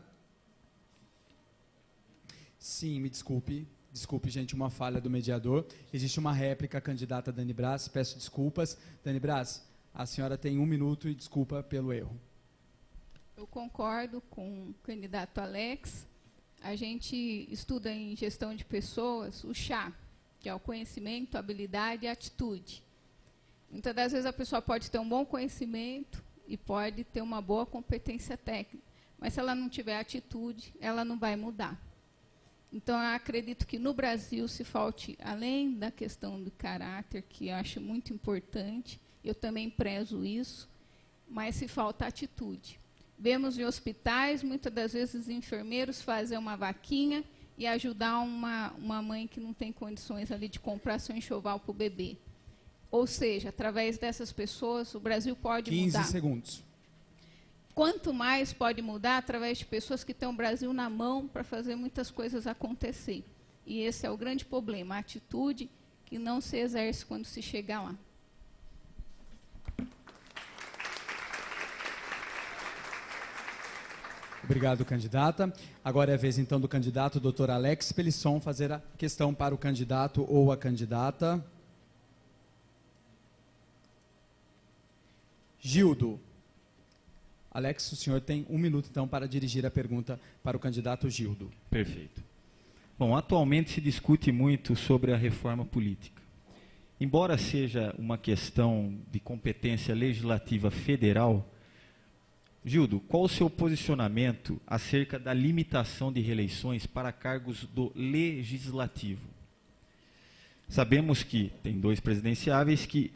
Sim, me desculpe. Desculpe, gente, uma falha do mediador. Existe uma réplica, candidata Dani Braz. Peço desculpas. Dani Braz, a senhora tem 1 minuto e desculpa pelo erro. Eu concordo com o candidato Alex. A gente estuda em gestão de pessoas o chá, que é o conhecimento, habilidade e atitude. Muitas das vezes a pessoa pode ter um bom conhecimento e pode ter uma boa competência técnica, mas se ela não tiver atitude, ela não vai mudar. Então, eu acredito que no Brasil se falte, além da questão do caráter, que eu acho muito importante, eu também prezo isso, mas se falta atitude. Vemos em hospitais, muitas das vezes, os enfermeiros fazer uma vaquinha e ajudar uma mãe que não tem condições ali de comprar seu enxoval para o bebê. Ou seja, através dessas pessoas, o Brasil pode 15 mudar. segundos. Quanto mais pode mudar através de pessoas que têm o Brasil na mão para fazer muitas coisas acontecer. E esse é o grande problema, a atitude que não se exerce quando se chega lá. Obrigado, candidata. Agora é a vez, então, do candidato Dr. Alex Pelisson fazer a questão para o candidato ou a candidata. Gildo. Alex, o senhor tem 1 minuto, então, para dirigir a pergunta para o candidato Gildo. Perfeito. Bom, atualmente se discute muito sobre a reforma política. Embora seja uma questão de competência legislativa federal, Gildo, qual o seu posicionamento acerca da limitação de reeleições para cargos do legislativo? Sabemos que tem 2 presidenciáveis que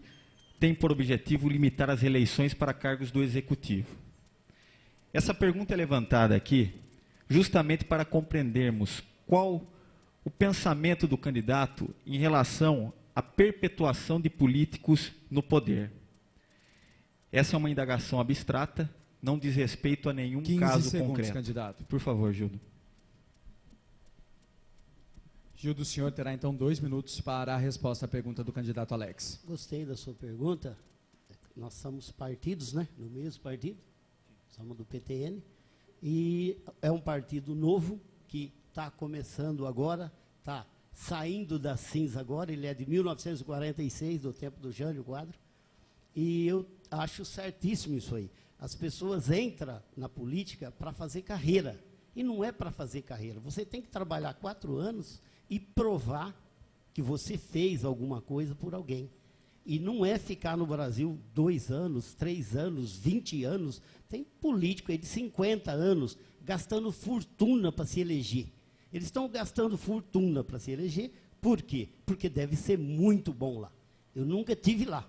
têm por objetivo limitar as eleições para cargos do executivo. Essa pergunta é levantada aqui justamente para compreendermos qual o pensamento do candidato em relação à perpetuação de políticos no poder. Essa é uma indagação abstrata, não diz respeito a nenhum 15 caso segundos, concreto. candidato. Por favor, Gildo. Gildo, o senhor terá então 2 minutos para a resposta à pergunta do candidato Alex. Gostei da sua pergunta. Nós somos partidos, né? No mesmo partido. Somos do PTN. E é um partido novo que está começando agora, está saindo da cinza agora. Ele é de 1946, do tempo do Jânio Quadros. E eu acho certíssimo isso aí. As pessoas entram na política para fazer carreira. E não é para fazer carreira. Você tem que trabalhar 4 anos e provar que você fez alguma coisa por alguém. E não é ficar no Brasil 2 anos, 3 anos, 20 anos. Tem político aí de 50 anos gastando fortuna para se eleger. Eles estão gastando fortuna para se eleger. Por quê? Porque deve ser muito bom lá. Eu nunca tive lá.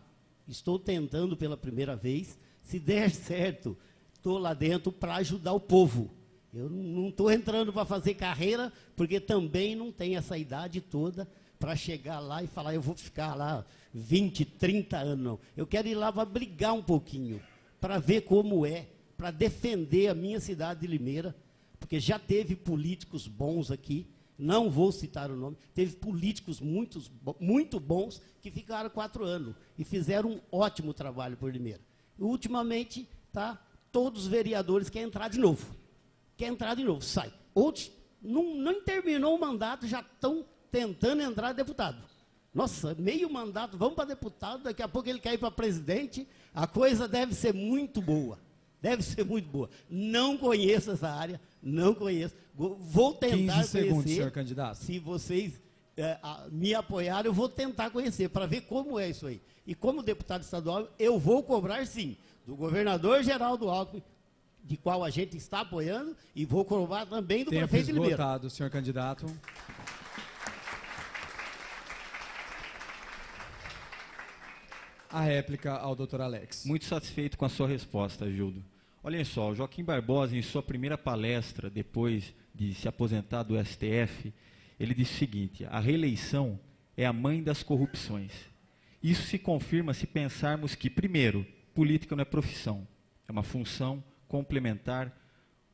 Estou tentando pela primeira vez. Se der certo, estou lá dentro para ajudar o povo. Eu não estou entrando para fazer carreira, porque também não tenho essa idade toda para chegar lá e falar, eu vou ficar lá 20, 30 anos, não. Eu quero ir lá para brigar um pouquinho, para ver como é, para defender a minha cidade de Limeira, porque já teve políticos bons aqui, não vou citar o nome, teve políticos muito bons que ficaram 4 anos e fizeram um ótimo trabalho por Limeira. E, ultimamente, tá, todos os vereadores querem entrar de novo. Quer entrar de novo, sai. Outros não terminou o mandato, já estão tentando entrar deputado. Nossa, meio mandato, vamos para deputado, daqui a pouco ele quer ir para presidente, a coisa deve ser muito boa. Deve ser muito boa. Não conheço essa área, não conheço. Vou tentar 15 segundos, conhecer. senhor candidato. Se vocês me apoiarem, eu vou tentar conhecer, para ver como é isso aí. E como deputado estadual, eu vou cobrar, sim, do governador Geraldo Alckmin, de qual a gente está apoiando, e vou cobrar também do prefeito de Limeira. Esgotado, senhor candidato. A réplica ao doutor Alex. Muito satisfeito com a sua resposta, Gildo. Olhem só, o Joaquim Barbosa, em sua primeira palestra, depois de se aposentar do STF, ele disse o seguinte: a reeleição é a mãe das corrupções. Isso se confirma se pensarmos que, primeiro, política não é profissão, é uma função complementar,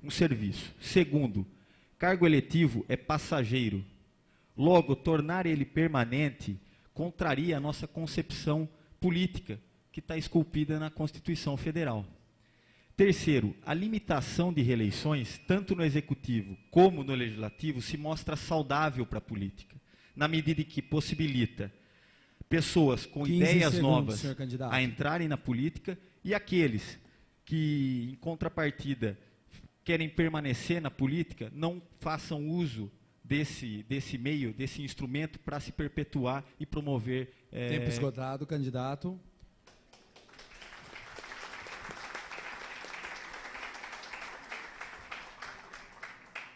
um serviço. Segundo, cargo eletivo é passageiro. Logo, tornar ele permanente contraria a nossa concepção política, que está esculpida na Constituição Federal. Terceiro, a limitação de reeleições, tanto no Executivo como no Legislativo, se mostra saudável para a política, na medida em que possibilita pessoas com ideias novas a entrarem na política e aqueles que, em contrapartida, querem permanecer na política, não façam uso desse meio, desse instrumento para se perpetuar e promover... Tempo esgotado, candidato.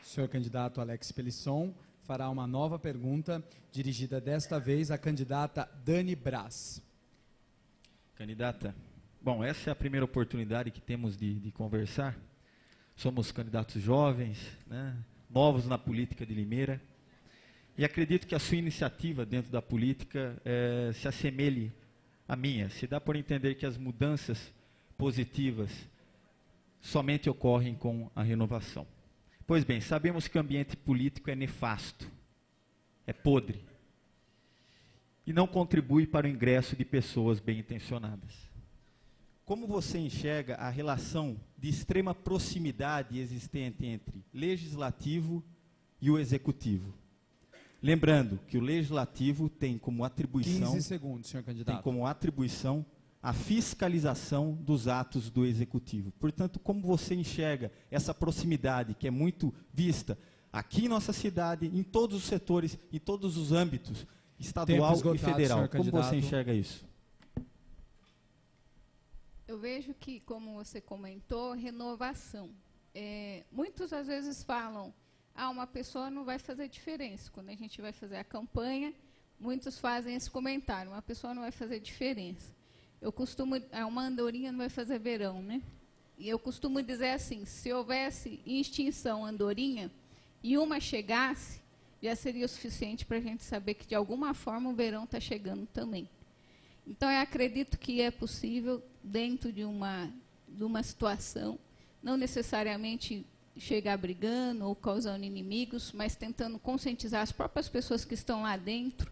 Senhor candidato Alex Pelisson fará uma nova pergunta, dirigida desta vez à candidata Dani Braz. Candidata, bom, essa é a primeira oportunidade que temos de conversar. Somos candidatos jovens, né, novos na política de Limeira, e acredito que a sua iniciativa dentro da política se assemelhe à minha. Se dá por entender que as mudanças positivas somente ocorrem com a renovação. Pois bem, sabemos que o ambiente político é nefasto, é podre, e não contribui para o ingresso de pessoas bem-intencionadas. Como você enxerga a relação de extrema proximidade existente entre legislativo e o executivo? Lembrando que o legislativo tem como atribuição... 15 segundos, senhor candidato. Tem como atribuição a fiscalização dos atos do executivo. Portanto, como você enxerga essa proximidade que é muito vista aqui em nossa cidade, em todos os setores, em todos os âmbitos, estadual e federal. Como você enxerga isso? Eu vejo que, como você comentou, renovação. Muitos, às vezes, falam, uma pessoa não vai fazer diferença. Quando a gente vai fazer a campanha, muitos fazem esse comentário, uma pessoa não vai fazer diferença. Eu costumo, uma andorinha não vai fazer verão, né? E eu costumo dizer assim, se houvesse em extinção andorinha e uma chegasse, já seria o suficiente para a gente saber que, de alguma forma, o verão está chegando também. Então, eu acredito que é possível, dentro de uma situação, não necessariamente chegar brigando ou causando inimigos, mas tentando conscientizar as próprias pessoas que estão lá dentro,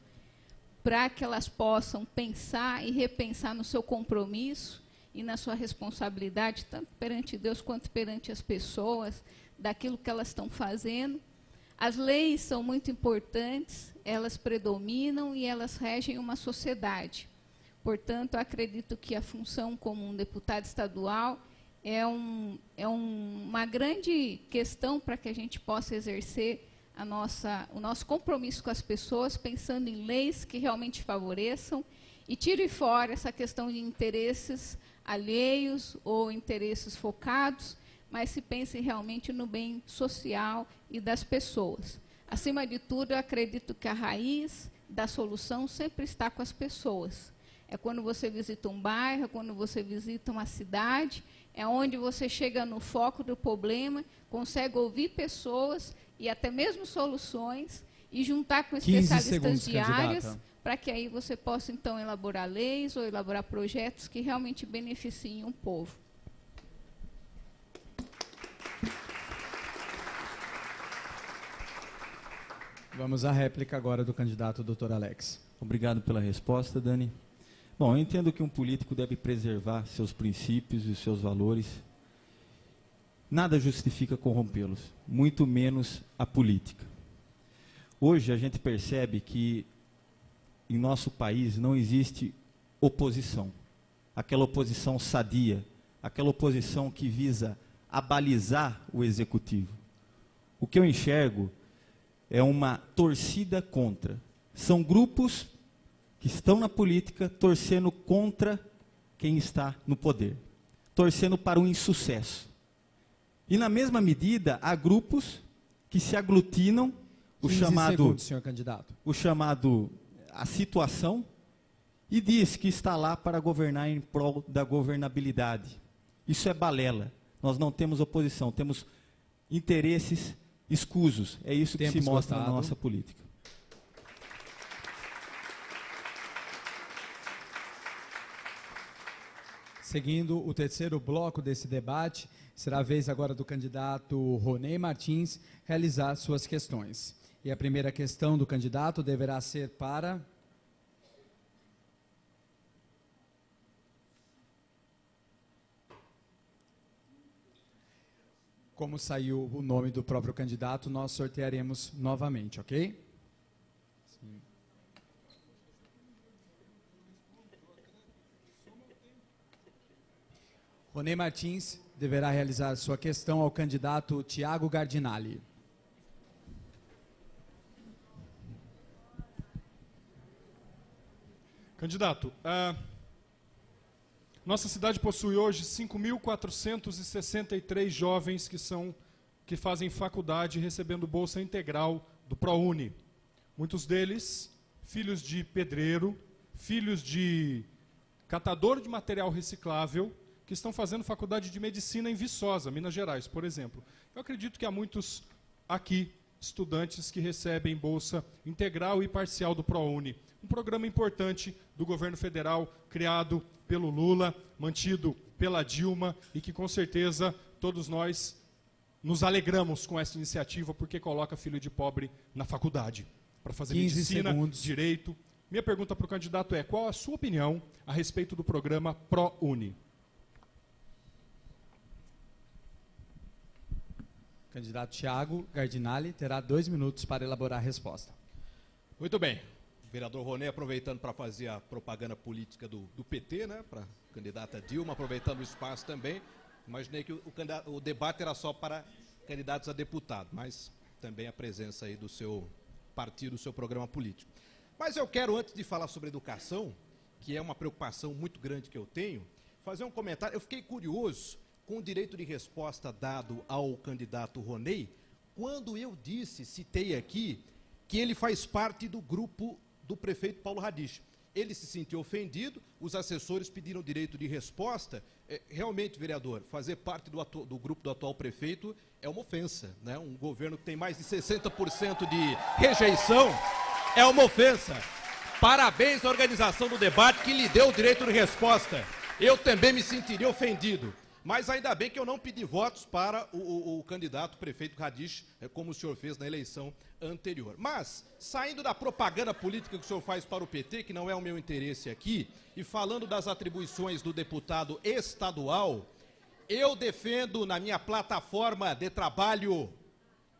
para que elas possam pensar e repensar no seu compromisso e na sua responsabilidade, tanto perante Deus quanto perante as pessoas, daquilo que elas estão fazendo. As leis são muito importantes, elas predominam e elas regem uma sociedade. Portanto, eu acredito que a função como um deputado estadual é uma grande questão para que a gente possa exercer o nosso compromisso com as pessoas, pensando em leis que realmente favoreçam e tire fora essa questão de interesses alheios ou interesses focados, mas se pense realmente no bem social e das pessoas. Acima de tudo, eu acredito que a raiz da solução sempre está com as pessoas. É quando você visita um bairro, é quando você visita uma cidade, é onde você chega no foco do problema, consegue ouvir pessoas e até mesmo soluções e juntar com especialistas de áreas para que aí você possa, então, elaborar leis ou elaborar projetos que realmente beneficiem o povo. Vamos à réplica agora do candidato Dr. Alex. Obrigado pela resposta, Dani. Bom, eu entendo que um político deve preservar seus princípios e seus valores. Nada justifica corrompê-los, muito menos a política. Hoje a gente percebe que em nosso país não existe oposição. Aquela oposição sadia, aquela oposição que visa abalizar o executivo. O que eu enxergo é uma torcida contra. São grupos que estão na política torcendo contra quem está no poder, torcendo para um insucesso. E, na mesma medida, há grupos que se aglutinam, o chamado, senhor candidato. O chamado a situação, e diz que está lá para governar em prol da governabilidade. Isso é balela. Nós não temos oposição, temos interesses escusos. É isso que se mostra na nossa política. Seguindo o terceiro bloco desse debate, será a vez agora do candidato Ronei Martins realizar suas questões. E a primeira questão do candidato deverá ser para... Como saiu o nome do próprio candidato, nós sortearemos novamente, ok? Sim. Ronei Martins deverá realizar sua questão ao candidato Tiago Gardinali. Candidato, nossa cidade possui hoje 5.463 jovens que fazem faculdade recebendo bolsa integral do ProUni. Muitos deles, filhos de pedreiro, filhos de catador de material reciclável, que estão fazendo faculdade de medicina em Viçosa, Minas Gerais, por exemplo. Eu acredito que há muitos aqui, estudantes que recebem bolsa integral e parcial do ProUni. Um programa importante do governo federal, criado pelo Lula, mantido pela Dilma, e que, com certeza, todos nós nos alegramos com essa iniciativa, porque coloca filho de pobre na faculdade, para fazer medicina, direito. Minha pergunta para o candidato é, qual a sua opinião a respeito do programa ProUni? O candidato Tiago Gardinali terá 2 minutos para elaborar a resposta. Muito bem. O vereador Ronei, aproveitando para fazer a propaganda política do PT, né, para a candidata Dilma, aproveitando o espaço também. Imaginei que o debate era só para candidatos a deputado, mas também a presença aí do seu partido, do seu programa político. Mas eu quero, antes de falar sobre educação, que é uma preocupação muito grande que eu tenho, fazer um comentário. Eu fiquei curioso com o direito de resposta dado ao candidato Ronei, quando eu citei aqui, que ele faz parte do grupo do prefeito Paulo Radich. Ele se sentiu ofendido, os assessores pediram direito de resposta. Realmente, vereador, fazer parte do grupo do atual prefeito é uma ofensa, né? Um governo que tem mais de 60% de rejeição é uma ofensa. Parabéns à organização do debate que lhe deu o direito de resposta. Eu também me sentiria ofendido. Mas ainda bem que eu não pedi votos para o candidato prefeito Radich, como o senhor fez na eleição anterior. Mas, saindo da propaganda política que o senhor faz para o PT, que não é o meu interesse aqui, e falando das atribuições do deputado estadual, eu defendo na minha plataforma de trabalho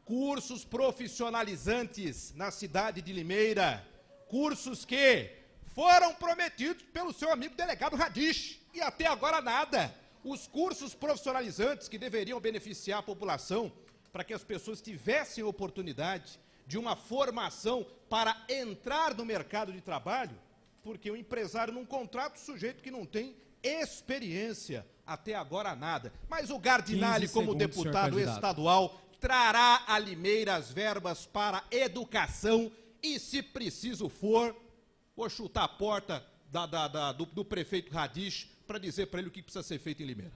cursos profissionalizantes na cidade de Limeira, cursos que foram prometidos pelo seu amigo delegado Radich, e até agora nada. Os cursos profissionalizantes que deveriam beneficiar a população para que as pessoas tivessem oportunidade de uma formação para entrar no mercado de trabalho, porque o empresário não contrata o sujeito que não tem experiência, até agora nada. Mas o Gardinali, como deputado estadual, trará a Limeira as verbas para educação e, se preciso for, vou chutar a porta do prefeito Radich para dizer para ele o que precisa ser feito em Limeira.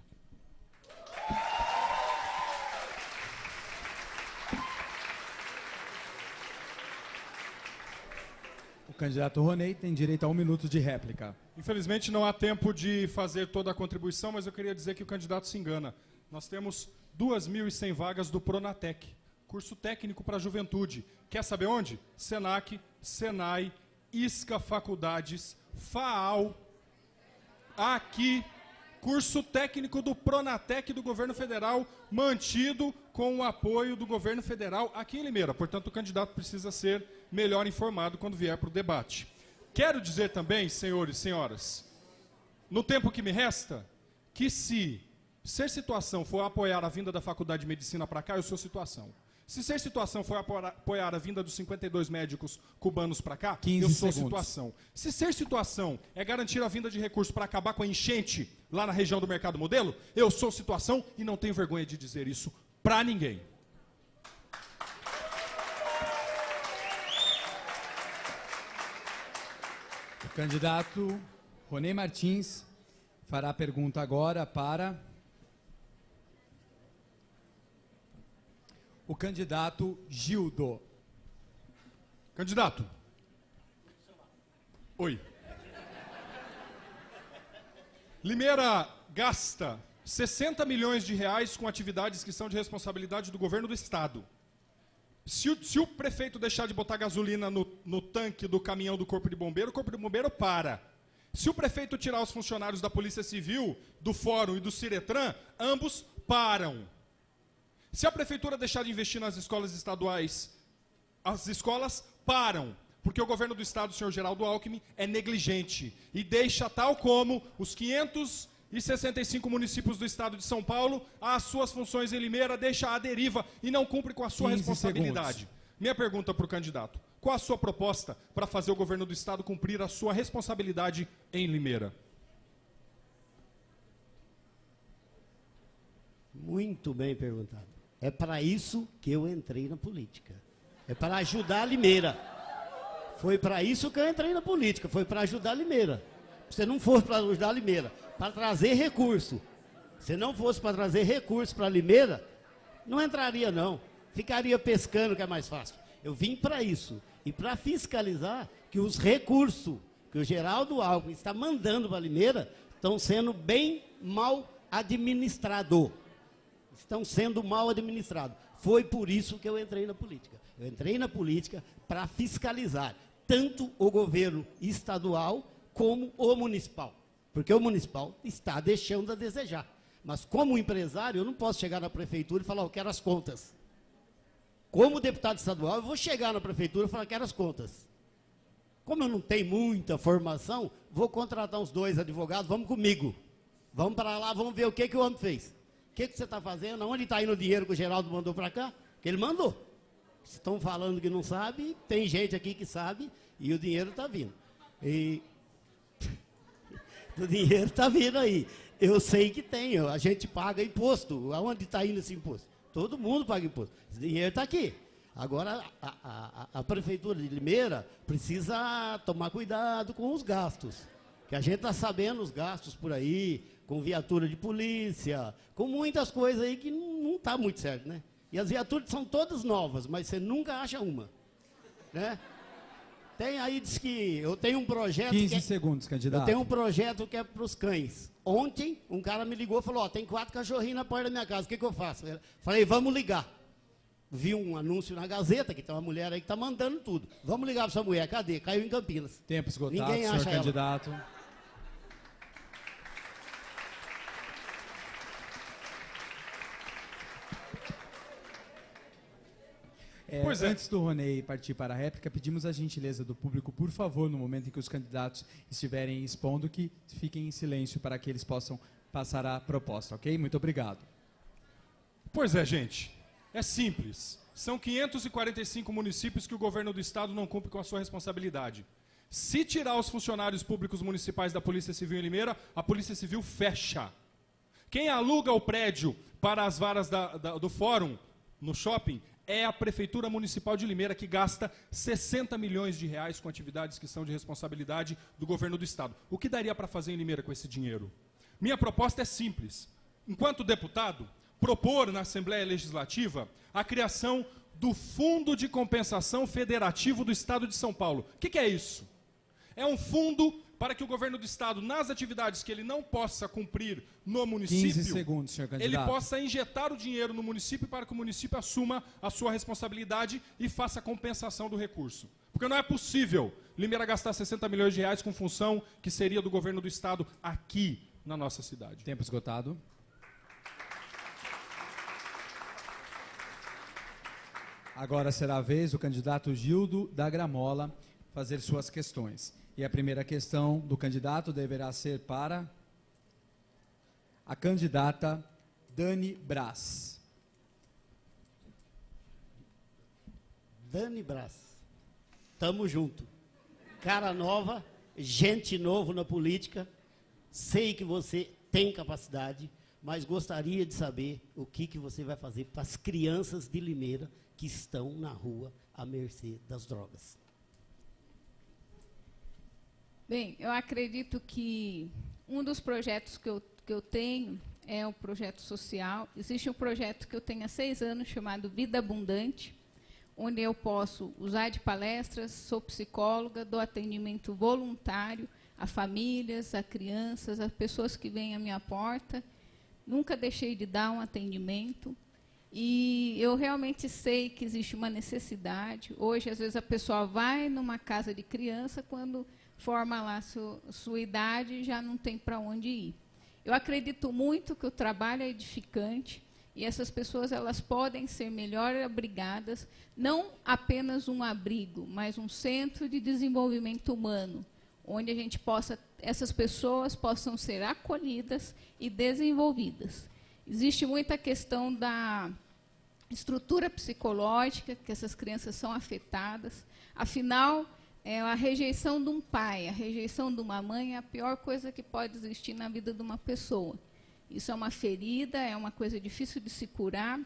O candidato Ronei tem direito a 1 minuto de réplica. Infelizmente não há tempo de fazer toda a contribuição, mas eu queria dizer que o candidato se engana. Nós temos 2.100 vagas do Pronatec, curso técnico para a juventude. Quer saber onde? Senac, Senai, ISCA Faculdades, FAAL, aqui, curso técnico do Pronatec do governo federal, mantido com o apoio do governo federal aqui em Limeira. Portanto, o candidato precisa ser melhor informado quando vier para o debate. Quero dizer também, senhores e senhoras, no tempo que me resta, que se ser situação for apoiar a vinda da Faculdade de Medicina para cá, eu sou situação. Se ser situação for apoiar a vinda dos 52 médicos cubanos para cá, eu sou situação. Se ser situação é garantir a vinda de recursos para acabar com a enchente lá na região do Mercado Modelo, eu sou situação e não tenho vergonha de dizer isso para ninguém. O candidato Ronei Martins fará a pergunta agora para o candidato Gildo. Candidato. Oi. Limeira gasta 60 milhões de reais com atividades que são de responsabilidade do governo do estado. Se o prefeito deixar de botar gasolina no tanque do caminhão do Corpo de Bombeiro, o Corpo de Bombeiro para. Se o prefeito tirar os funcionários da Polícia Civil, do Fórum e do Ciretran, ambos param. Se a prefeitura deixar de investir nas escolas estaduais, as escolas param, porque o governo do estado, o senhor Geraldo Alckmin, é negligente e deixa, tal como os 565 municípios do estado de São Paulo, as suas funções em Limeira, deixa à deriva e não cumpre com a sua responsabilidade. Segundos. Minha pergunta para o candidato: qual a sua proposta para fazer o governo do estado cumprir a sua responsabilidade em Limeira? Muito bem perguntado. É para isso que eu entrei na política. É para ajudar a Limeira. Foi para isso que eu entrei na política. Foi para ajudar a Limeira. Se não fosse para ajudar a Limeira, para trazer recurso. Se não fosse para trazer recurso para a Limeira, não entraria não. Ficaria pescando, que é mais fácil. Eu vim para isso. E para fiscalizar que os recursos que o Geraldo Alckmin está mandando para a Limeira estão sendo bem mal administrados. Estão sendo mal administrados. Foi por isso que eu entrei na política. Eu entrei na política para fiscalizar tanto o governo estadual como o municipal. Porque o municipal está deixando a desejar. Mas como empresário, eu não posso chegar na prefeitura e falar, eu quero as contas. Como deputado estadual, eu vou chegar na prefeitura e falar, quero as contas. Como eu não tenho muita formação, vou contratar uns 2 advogados, vamos comigo. Vamos para lá, vamos ver o que o homem fez. O que você está fazendo? Onde está indo o dinheiro que o Geraldo mandou para cá? Que ele mandou. Estão falando que não sabe, tem gente aqui que sabe e o dinheiro está vindo. E o dinheiro está vindo aí. Eu sei que tem, a gente paga imposto. Aonde está indo esse imposto? Todo mundo paga imposto. Esse dinheiro está aqui. Agora, a Prefeitura de Limeira precisa tomar cuidado com os gastos. Que a gente está sabendo os gastos por aí, com viatura de polícia, com muitas coisas aí que não está muito certo, né? E as viaturas são todas novas, mas você nunca acha uma, né? Tem aí, diz que eu tenho um projeto... 15 segundos, candidato. Eu tenho um projeto que é para os cães. Ontem, um cara me ligou e falou, tem 4 cachorrinhos na porta da minha casa, o que eu faço? Falei, vamos ligar. Vi um anúncio na Gazeta, que tem uma mulher aí que está mandando tudo. Vamos ligar para essa mulher, cadê? Caiu em Campinas. Tempo esgotado, Ninguém senhor acha candidato. Pois é. Antes do Ronei partir para a réplica, pedimos a gentileza do público, por favor, no momento em que os candidatos estiverem expondo, que fiquem em silêncio para que eles possam passar a proposta, ok? Muito obrigado. Pois é, gente. É simples. São 545 municípios que o governo do estado não cumpre com a sua responsabilidade. Se tirar os funcionários públicos municipais da Polícia Civil em Limeira, a Polícia Civil fecha. Quem aluga o prédio para as varas do fórum, no shopping, é a Prefeitura Municipal de Limeira, que gasta 60 milhões de reais com atividades que são de responsabilidade do governo do estado. O que daria para fazer em Limeira com esse dinheiro? Minha proposta é simples. Enquanto deputado, propor na Assembleia Legislativa a criação do Fundo de Compensação Federativo do Estado de São Paulo. O que é isso? É um fundo para que o governo do estado, nas atividades que ele não possa cumprir no município, 15 segundos, senhor candidato. ele possa injetar o dinheiro no município para que o município assuma a sua responsabilidade e faça a compensação do recurso. Porque não é possível Limeira gastar 60 milhões de reais com função que seria do governo do estado aqui na nossa cidade. Tempo esgotado. Agora será a vez do candidato Gildo da Gramola fazer suas questões. E a primeira questão do candidato deverá ser para a candidata Dani Braz. Dani Braz, tamo junto. Cara nova, gente novo na política. Sei que você tem capacidade, mas gostaria de saber o que você vai fazer para as crianças de Limeira que estão na rua à mercê das drogas. Bem, eu acredito que um dos projetos que eu tenho é um projeto social. Existe um projeto que eu tenho há 6 anos chamado Vida Abundante, onde eu posso usar de palestras, sou psicóloga, dou atendimento voluntário a famílias, a crianças, a pessoas que vêm à minha porta. Nunca deixei de dar um atendimento. E eu realmente sei que existe uma necessidade. Hoje, às vezes, a pessoa vai numa casa de criança, quando forma lá sua idade, já não tem para onde ir. Eu acredito muito que o trabalho é edificante e essas pessoas elas podem ser melhor abrigadas, não apenas um abrigo, mas um centro de desenvolvimento humano, onde a gente essas pessoas possam ser acolhidas e desenvolvidas. Existe muita questão da estrutura psicológica, que essas crianças são afetadas. Afinal, a rejeição de um pai, a rejeição de uma mãe é a pior coisa que pode existir na vida de uma pessoa. Isso é uma ferida, é uma coisa difícil de se curar,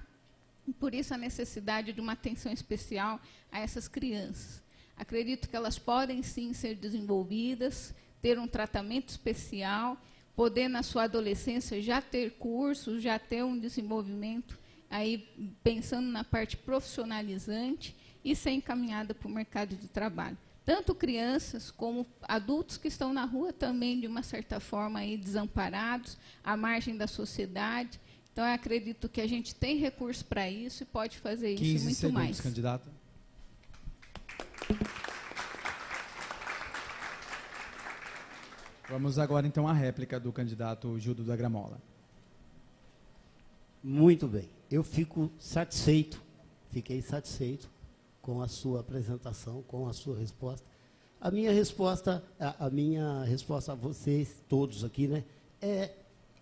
e por isso a necessidade de uma atenção especial a essas crianças. Acredito que elas podem, sim, ser desenvolvidas, ter um tratamento especial, poder, na sua adolescência, já ter cursos, já ter um desenvolvimento, aí pensando na parte profissionalizante e ser encaminhada para o mercado de trabalho. Tanto crianças como adultos que estão na rua também, de uma certa forma, aí, desamparados, à margem da sociedade. Então, eu acredito que a gente tem recurso para isso e pode fazer isso e muito mais. 15 segundos, candidata. Vamos agora, então, à réplica do candidato Gildo da Gramola. Muito bem. Eu fico satisfeito, fiquei satisfeito com a sua apresentação, com a sua resposta. A minha resposta a vocês todos aqui, né, é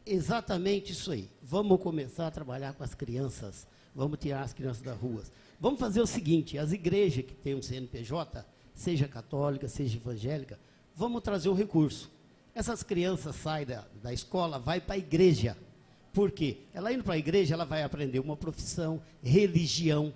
exatamente isso aí. Vamos começar a trabalhar com as crianças, vamos tirar as crianças das ruas. Vamos fazer o seguinte, as igrejas que têm um CNPJ, seja católica, seja evangélica, vamos trazer um recurso. Essas crianças saem da escola, vai para a igreja. Por quê? Ela indo para a igreja, ela vai aprender uma profissão, religião.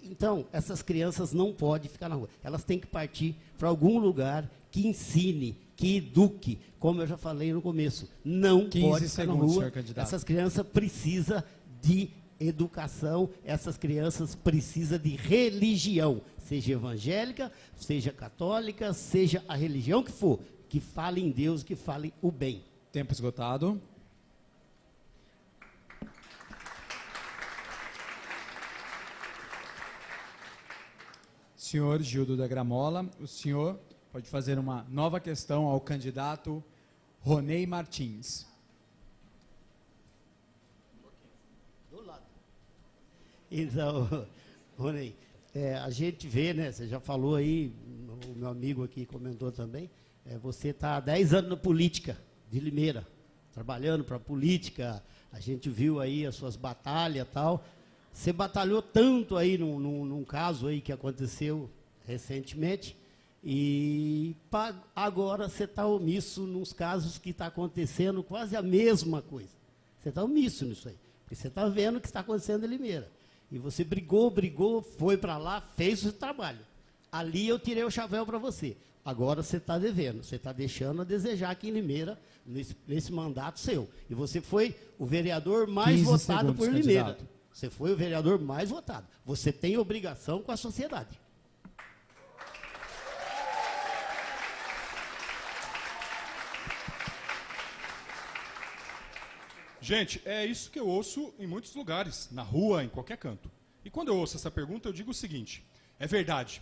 Então, essas crianças não podem ficar na rua. Elas têm que partir para algum lugar que ensine, que eduque, como eu já falei no começo. Não pode ficar na rua. Essas crianças precisam de educação, essas crianças precisam de religião, seja evangélica, seja católica, seja a religião que for, que fale em Deus, que fale o bem. Tempo esgotado. Senhor Gildo da Gramola, o senhor pode fazer uma nova questão ao candidato Ronei Martins. Então, Ronei, a gente vê, né, você já falou aí, o meu amigo aqui comentou também, você está há 10 anos na política de Limeira, trabalhando para a política, a gente viu aí as suas batalhas e tal. Você batalhou tanto aí num caso aí que aconteceu recentemente, e agora você está omisso nos casos que está acontecendo quase a mesma coisa. Você está omisso nisso aí, porque você está vendo o que está acontecendo em Limeira. E você brigou, foi para lá, fez o seu trabalho. Ali eu tirei o chapéu para você. Agora você está devendo, você está deixando a desejar aqui em Limeira, nesse mandato seu. E você foi o vereador mais votado por Limeira. Candidato. Você foi o vereador mais votado. Você tem obrigação com a sociedade. Gente, é isso que eu ouço em muitos lugares, na rua, em qualquer canto. E quando eu ouço essa pergunta, eu digo o seguinte, é verdade,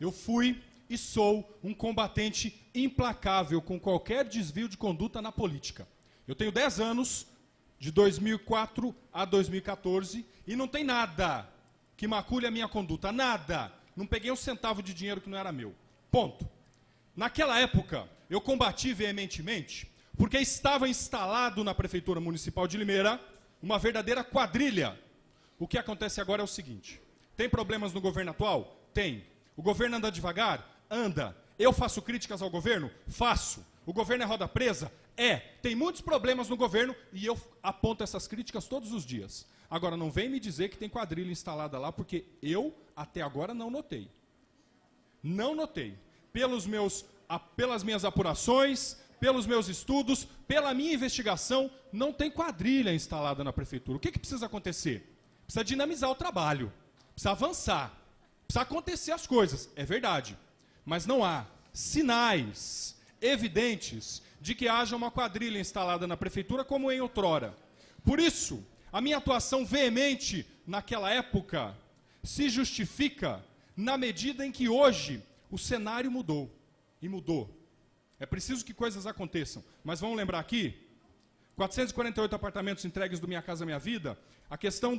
eu fui e sou um combatente implacável com qualquer desvio de conduta na política. Eu tenho 10 anos, de 2004 a 2014, e não tem nada que macule a minha conduta, nada. Não peguei um centavo de dinheiro que não era meu. Ponto. Naquela época, eu combati veementemente, porque estava instalado na Prefeitura Municipal de Limeira uma verdadeira quadrilha. O que acontece agora é o seguinte, tem problemas no governo atual? Tem. O governo anda devagar? Anda. Eu faço críticas ao governo? Faço. O governo é roda presa? É. Tem muitos problemas no governo e eu aponto essas críticas todos os dias. Agora, não vem me dizer que tem quadrilha instalada lá, porque eu, até agora, não notei. Não notei. Pelas minhas apurações, pelos meus estudos, pela minha investigação, não tem quadrilha instalada na prefeitura. O que precisa acontecer? Precisa dinamizar o trabalho, precisa avançar, precisa acontecer as coisas, é verdade. Mas não há sinais evidentes de que haja uma quadrilha instalada na prefeitura como em outrora. Por isso, a minha atuação veemente naquela época se justifica na medida em que hoje o cenário mudou, e mudou. É preciso que coisas aconteçam, mas vamos lembrar aqui, 448 apartamentos entregues do Minha Casa Minha Vida, a questão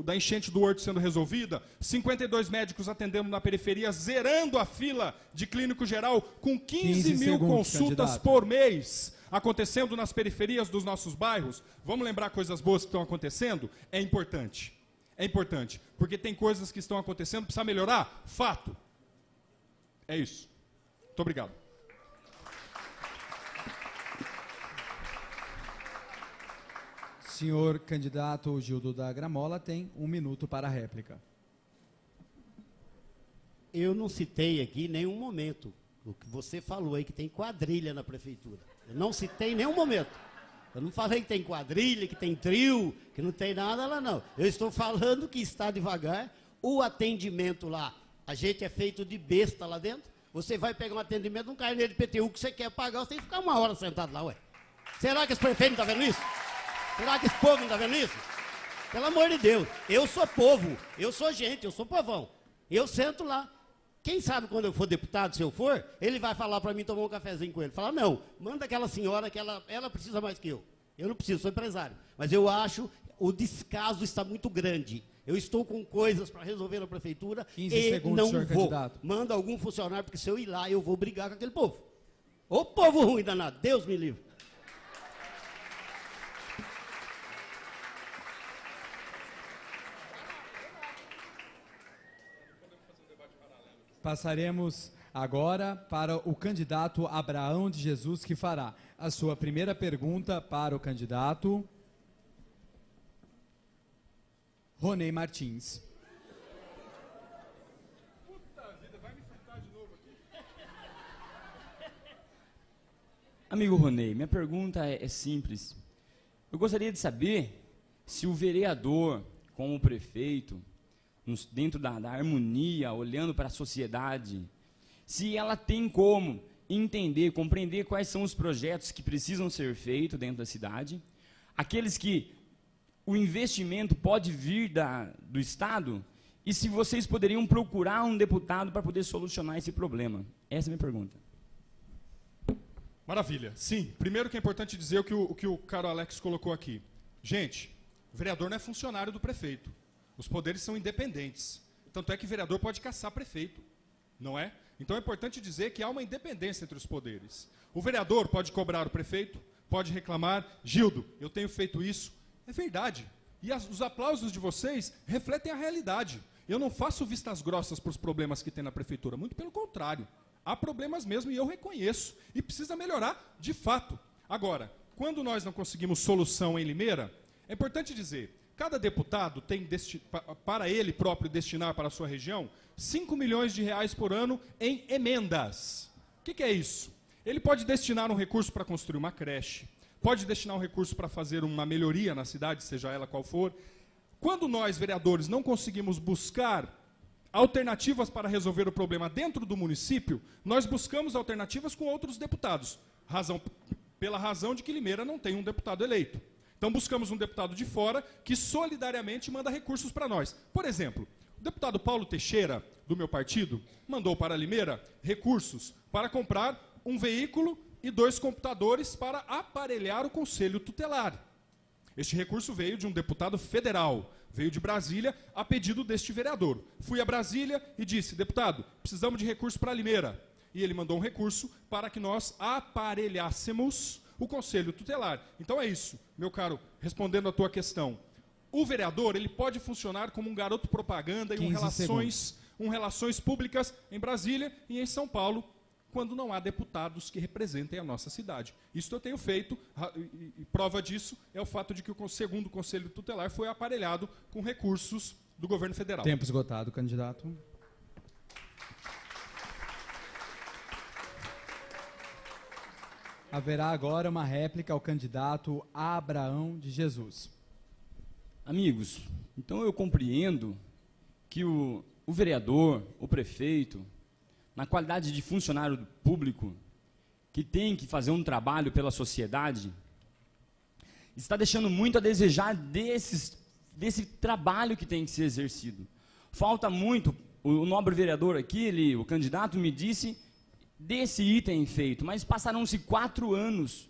da enchente do Horto sendo resolvida, 52 médicos atendendo na periferia, zerando a fila de clínico geral, com 15 mil consultas por mês, acontecendo nas periferias dos nossos bairros. Vamos lembrar coisas boas que estão acontecendo? É importante. É importante, porque tem coisas que estão acontecendo, precisa melhorar? Fato. É isso. Muito obrigado. Senhor candidato Gildo da Gramola tem 1 minuto para a réplica. Eu não citei aqui em nenhum momento o que você falou aí, que tem quadrilha na prefeitura. Eu não citei em nenhum momento. Eu não falei que tem quadrilha, que tem trio, que não tem nada lá, não. Eu estou falando que está devagar. O atendimento lá, a gente é feito de besta lá dentro. Você vai pegar um atendimento, um carnê de PTU que você quer pagar, você tem que ficar 1 hora sentado lá, ué. Será que esse prefeito não está vendo isso? Será que esse povo não está vendo isso? Pelo amor de Deus, eu sou povo, eu sou gente, eu sou povão. Eu sento lá. Quem sabe quando eu for deputado, se eu for, ele vai falar para mim tomar um cafezinho com ele. Falar, não, manda aquela senhora que ela precisa mais que eu. Eu não preciso, sou empresário. Mas eu acho o descaso está muito grande. Eu estou com coisas para resolver na prefeitura 15 e segundos, não senhor vou. candidato. Manda algum funcionário, porque se eu ir lá, eu vou brigar com aquele povo. Ô povo ruim danado, Deus me livre. Passaremos agora para o candidato Abraão de Jesus, que fará a sua primeira pergunta para o candidato Ronei Martins. Amigo Ronei, minha pergunta é simples. Eu gostaria de saber se o vereador, com o prefeito, dentro da harmonia, olhando para a sociedade, se ela tem como entender, compreender quais são os projetos que precisam ser feitos dentro da cidade, aqueles que o investimento pode vir do Estado, e se vocês poderiam procurar um deputado para poder solucionar esse problema. Essa é a minha pergunta. Maravilha. Sim, primeiro que é importante dizer o que o caro Alex colocou aqui. Gente, o vereador não é funcionário do prefeito. Os poderes são independentes. Tanto é que o vereador pode caçar prefeito, não é? Então é importante dizer que há uma independência entre os poderes. O vereador pode cobrar o prefeito, pode reclamar, Gildo, eu tenho feito isso. É verdade. E os aplausos de vocês refletem a realidade. Eu não faço vistas grossas para os problemas que tem na prefeitura, muito pelo contrário. Há problemas mesmo e eu reconheço. E precisa melhorar de fato. Agora, quando nós não conseguimos solução em Limeira, é importante dizer, cada deputado tem para ele próprio destinar para a sua região 5 milhões de reais por ano em emendas. O que é isso? Ele pode destinar um recurso para construir uma creche, pode destinar um recurso para fazer uma melhoria na cidade, seja ela qual for. Quando nós, vereadores, não conseguimos buscar alternativas para resolver o problema dentro do município, nós buscamos alternativas com outros deputados, pela razão de que Limeira não tem um deputado eleito. Então buscamos um deputado de fora que solidariamente manda recursos para nós. Por exemplo, o deputado Paulo Teixeira, do meu partido, mandou para Limeira recursos para comprar um veículo e 2 computadores para aparelhar o Conselho Tutelar. Este recurso veio de um deputado federal, veio de Brasília a pedido deste vereador. Fui a Brasília e disse, deputado, precisamos de recurso para Limeira. E ele mandou um recurso para que nós aparelhássemos o Conselho Tutelar. Então é isso, meu caro, respondendo a tua questão. O vereador, ele pode funcionar como um garoto propaganda e um relações públicas em Brasília e em São Paulo, quando não há deputados que representem a nossa cidade. Isso eu tenho feito, e prova disso é o fato de que o segundo Conselho Tutelar foi aparelhado com recursos do governo federal. Tempo esgotado, candidato. Haverá agora uma réplica ao candidato Abraão de Jesus. Amigos, então eu compreendo que o vereador, o prefeito, na qualidade de funcionário público, que tem que fazer um trabalho pela sociedade, está deixando muito a desejar desse trabalho que tem que ser exercido. Falta muito, o nobre vereador aqui, o candidato me disse desse item feito, mas passaram-se 4 anos.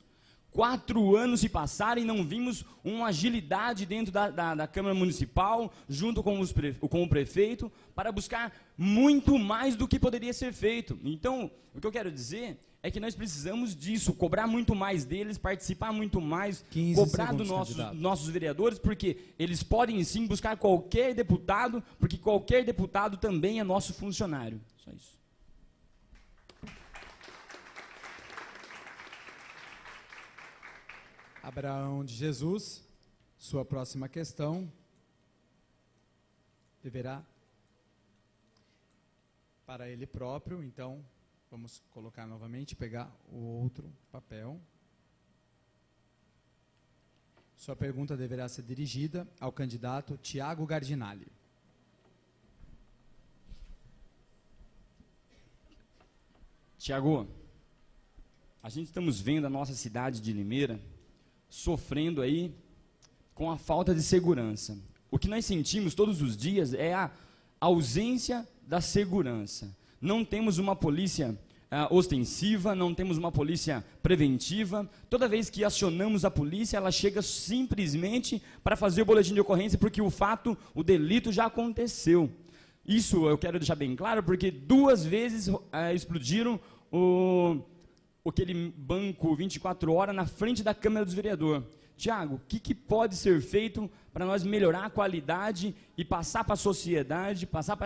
4 anos se passaram e não vimos uma agilidade dentro da Câmara Municipal, junto com o prefeito, para buscar muito mais do que poderia ser feito. Então, o que eu quero dizer é que nós precisamos disso, cobrar muito mais deles, participar muito mais, cobrar dos nossos vereadores, porque eles podem sim buscar qualquer deputado, porque qualquer deputado também é nosso funcionário. Só isso. Abraão de Jesus, sua próxima questão deverá para ele próprio, então vamos colocar novamente, pegar o outro papel. Sua pergunta deverá ser dirigida ao candidato Tiago Gardinali. Tiago, a gente estamos vendo a nossa cidade de Limeira sofrendo aí com a falta de segurança. O que nós sentimos todos os dias é a ausência da segurança. Não temos uma polícia ostensiva, não temos uma polícia preventiva. Toda vez que acionamos a polícia, ela chega simplesmente para fazer o boletim de ocorrência, porque o delito já aconteceu. Isso eu quero deixar bem claro, porque 2 vezes explodiram aquele banco 24 horas na frente da Câmara dos Vereadores. Tiago, o que pode ser feito para nós melhorar a qualidade e passar para a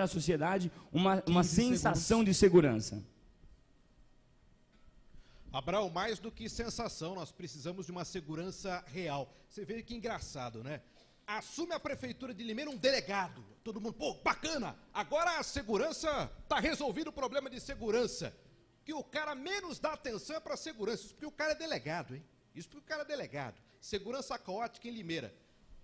sociedade, uma sensação de segurança? Abraão, mais do que sensação, nós precisamos de uma segurança real. Você vê que engraçado, né? Assume a prefeitura de Limeira um delegado. Todo mundo, pô, bacana, agora a segurança, está resolvido o problema de segurança. Que o cara menos dá atenção é para a segurança, isso porque o cara é delegado, hein? Isso porque o cara é delegado. Segurança caótica em Limeira.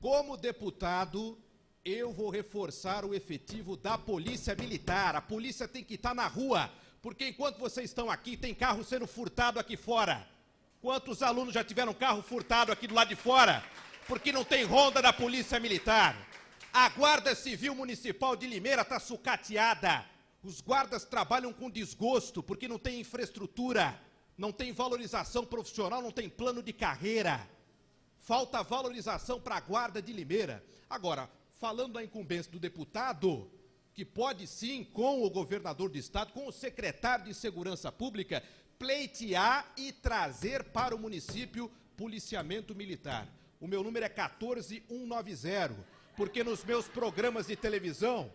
Como deputado, eu vou reforçar o efetivo da polícia militar. A polícia tem que estar na rua, porque enquanto vocês estão aqui, tem carro sendo furtado aqui fora. Quantos alunos já tiveram carro furtado aqui do lado de fora? Porque não tem ronda da polícia militar. A Guarda Civil Municipal de Limeira está sucateada. Os guardas trabalham com desgosto, porque não tem infraestrutura, não tem valorização profissional, não tem plano de carreira. Falta valorização para a Guarda de Limeira. Agora, falando da incumbência do deputado, que pode sim, com o governador do estado, com o secretário de Segurança Pública, pleitear e trazer para o município policiamento militar. O meu número é 14190, porque nos meus programas de televisão,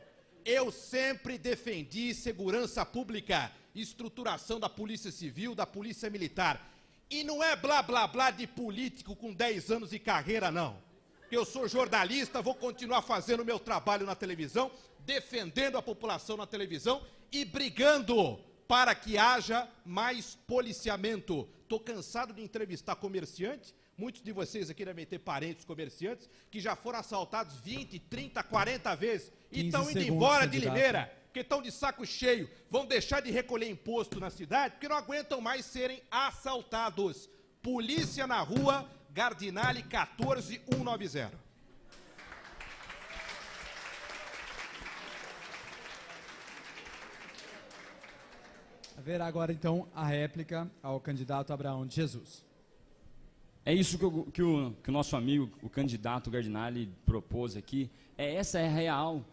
eu sempre defendi segurança pública, estruturação da Polícia Civil, da Polícia Militar. E não é blá, blá, blá de político com 10 anos de carreira, não. Eu sou jornalista, vou continuar fazendo o meu trabalho na televisão, defendendo a população na televisão e brigando para que haja mais policiamento. Estou cansado de entrevistar comerciante. Muitos de vocês aqui devem ter parentes comerciantes que já foram assaltados 20, 30, 40 vezes e estão indo embora de Limeira, porque estão de saco cheio. Vão deixar de recolher imposto na cidade porque não aguentam mais serem assaltados. Polícia na rua, Gardinale 14190. Haverá agora, então, a réplica ao candidato Abraão de Jesus. É isso que o nosso amigo, o candidato Gardinale, propôs aqui. Essa é a real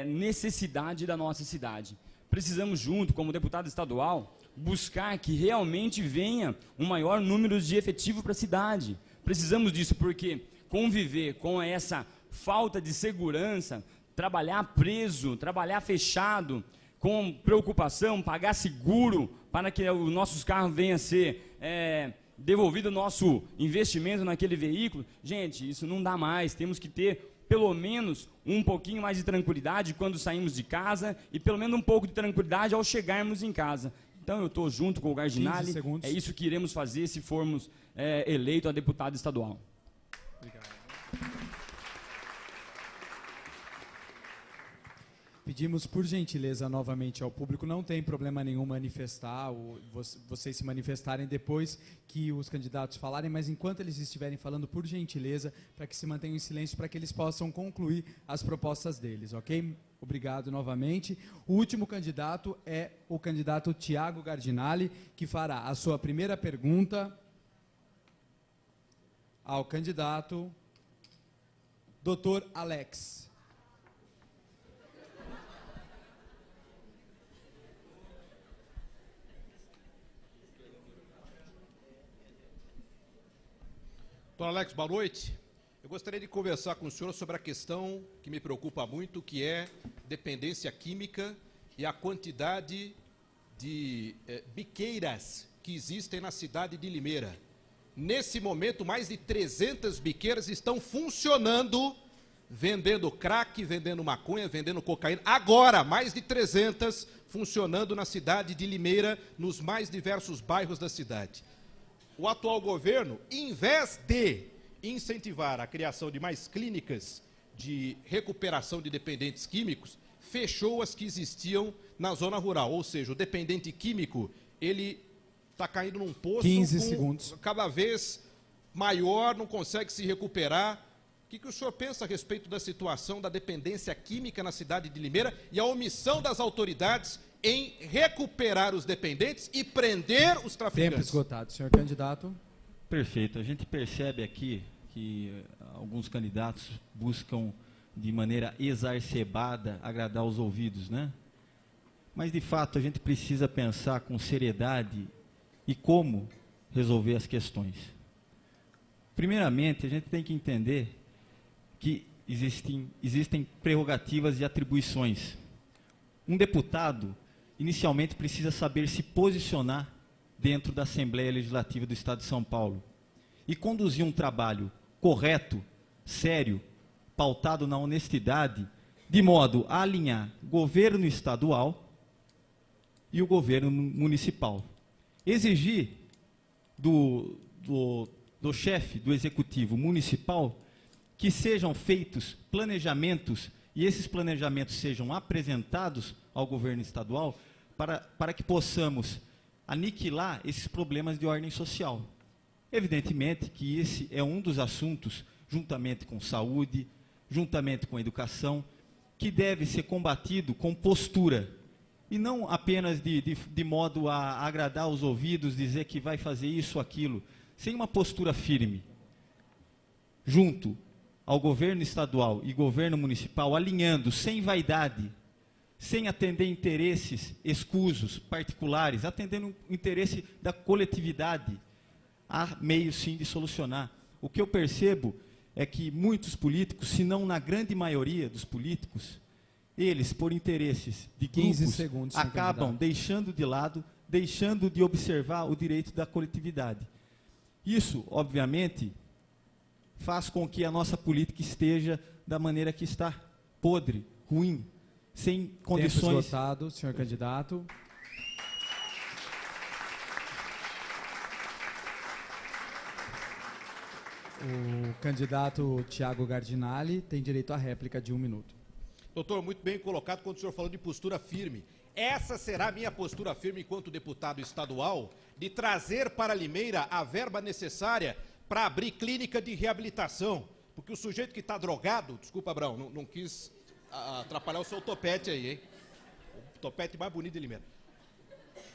necessidade da nossa cidade. Precisamos, junto, como deputado estadual, buscar que realmente venha um maior número de efetivo para a cidade. Precisamos disso porque conviver com essa falta de segurança, trabalhar preso, trabalhar fechado, com preocupação, pagar seguro para que os nossos carros venham a ser devolvido o nosso investimento naquele veículo, gente, isso não dá mais. Temos que ter pelo menos um pouquinho mais de tranquilidade quando saímos de casa e pelo menos um pouco de tranquilidade ao chegarmos em casa. Então eu estou junto com o Gardinale, é isso que iremos fazer se formos eleito a deputado estadual. Obrigado. Pedimos, por gentileza, novamente ao público, não tem problema nenhum manifestar, vocês se manifestarem depois que os candidatos falarem, mas enquanto eles estiverem falando, por gentileza, para que se mantenham em silêncio, para que eles possam concluir as propostas deles, ok? Obrigado novamente. O último candidato é o candidato Tiago Gardinale, que fará a sua primeira pergunta ao candidato Dr. Alex. Doutor Alex, boa noite. Eu gostaria de conversar com o senhor sobre a questão que me preocupa muito, que é dependência química e a quantidade de biqueiras que existem na cidade de Limeira. Nesse momento, mais de 300 biqueiras estão funcionando, vendendo crack, vendendo maconha, vendendo cocaína. Agora, mais de 300 funcionando na cidade de Limeira, nos mais diversos bairros da cidade. O atual governo, em vez de incentivar a criação de mais clínicas de recuperação de dependentes químicos, fechou as que existiam na zona rural. Ou seja, o dependente químico, ele está caindo num poço 15 segundos. Cada vez maior, não consegue se recuperar. O que o senhor pensa a respeito da situação da dependência química na cidade de Limeira e a omissão das autoridades em recuperar os dependentes e prender os traficantes? Tempo esgotado. Senhor candidato. Perfeito. A gente percebe aqui que alguns candidatos buscam de maneira exacerbada agradar os ouvidos, né? Mas, de fato, a gente precisa pensar com seriedade e como resolver as questões. Primeiramente, a gente tem que entender que existem prerrogativas e atribuições. Um deputado, inicialmente, precisa saber se posicionar dentro da Assembleia Legislativa do Estado de São Paulo e conduzir um trabalho correto, sério, pautado na honestidade, de modo a alinhar governo estadual e o governo municipal. Exigir do chefe do executivo municipal que sejam feitos planejamentos e esses planejamentos sejam apresentados ao governo estadual para que possamos aniquilar esses problemas de ordem social. Evidentemente que esse é um dos assuntos, juntamente com saúde, juntamente com educação, que deve ser combatido com postura, e não apenas de modo a agradar os ouvidos, dizer que vai fazer isso ou aquilo, sem uma postura firme, junto ao governo estadual e governo municipal, alinhando, sem vaidade, sem atender interesses escusos, particulares, atendendo o interesse da coletividade. Há meios, sim, de solucionar. O que eu percebo é que muitos políticos, se não na grande maioria dos políticos, eles, por interesses de grupos, acabam deixando de lado, deixando de observar o direito da coletividade. Isso, obviamente, faz com que a nossa política esteja da maneira que está, podre, ruim, sem condições... Tempo esgotado, senhor candidato. O candidato Tiago Gardinali tem direito à réplica de 1 minuto. Doutor, muito bem colocado quando o senhor falou de postura firme. Essa será a minha postura firme enquanto deputado estadual, de trazer para Limeira a verba necessária para abrir clínica de reabilitação. Porque o sujeito que está drogado, desculpa, Abraão, não quis atrapalhar o seu topete aí, hein? O topete mais bonito de Limeira.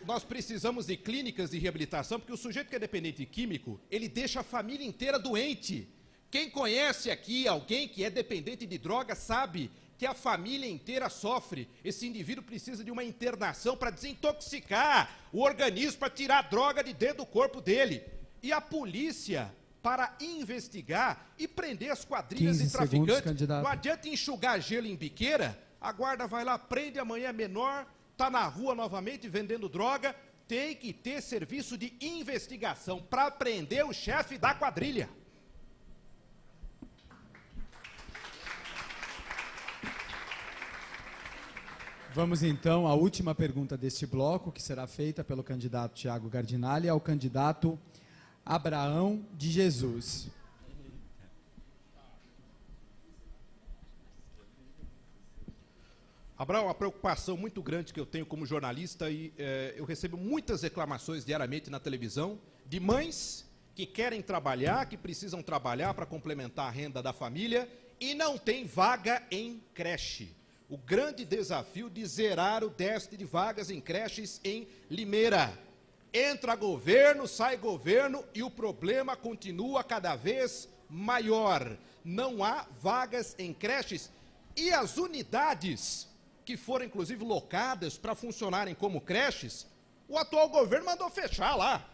Nós precisamos de clínicas de reabilitação, porque o sujeito que é dependente químico, ele deixa a família inteira doente. Quem conhece aqui alguém que é dependente de droga sabe que a família inteira sofre. Esse indivíduo precisa de uma internação para desintoxicar o organismo, para tirar a droga de dentro do corpo dele. E a polícia, para investigar e prender as quadrilhas de traficantes, não adianta enxugar gelo em biqueira, a guarda vai lá, prende, amanhã é menor, está na rua novamente vendendo droga. Tem que ter serviço de investigação para prender o chefe da quadrilha. Vamos então à última pergunta deste bloco, que será feita pelo candidato Tiago Gardinali ao candidato Abraão de Jesus. Abraão, uma preocupação muito grande que eu tenho como jornalista, e eu recebo muitas reclamações diariamente na televisão de mães que querem trabalhar, que precisam trabalhar para complementar a renda da família e não tem vaga em creche. O grande desafio de zerar o déficit de vagas em creches em Limeira. Entra governo, sai governo e o problema continua cada vez maior. Não há vagas em creches e as unidades que foram inclusive locadas para funcionarem como creches, o atual governo mandou fechar lá.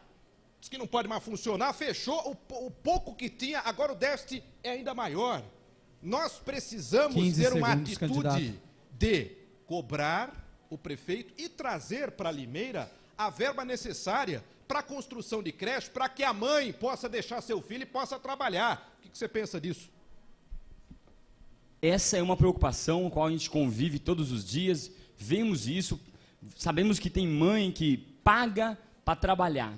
Diz que não pode mais funcionar, fechou o pouco que tinha, agora o déficit é ainda maior. Nós precisamos ter uma atitude de cobrar o prefeito e trazer para Limeira a verba necessária para a construção de creche, para que a mãe possa deixar seu filho e possa trabalhar. O que você pensa disso? Essa é uma preocupação com a qual a gente convive todos os dias, vemos isso, sabemos que tem mãe que paga para trabalhar,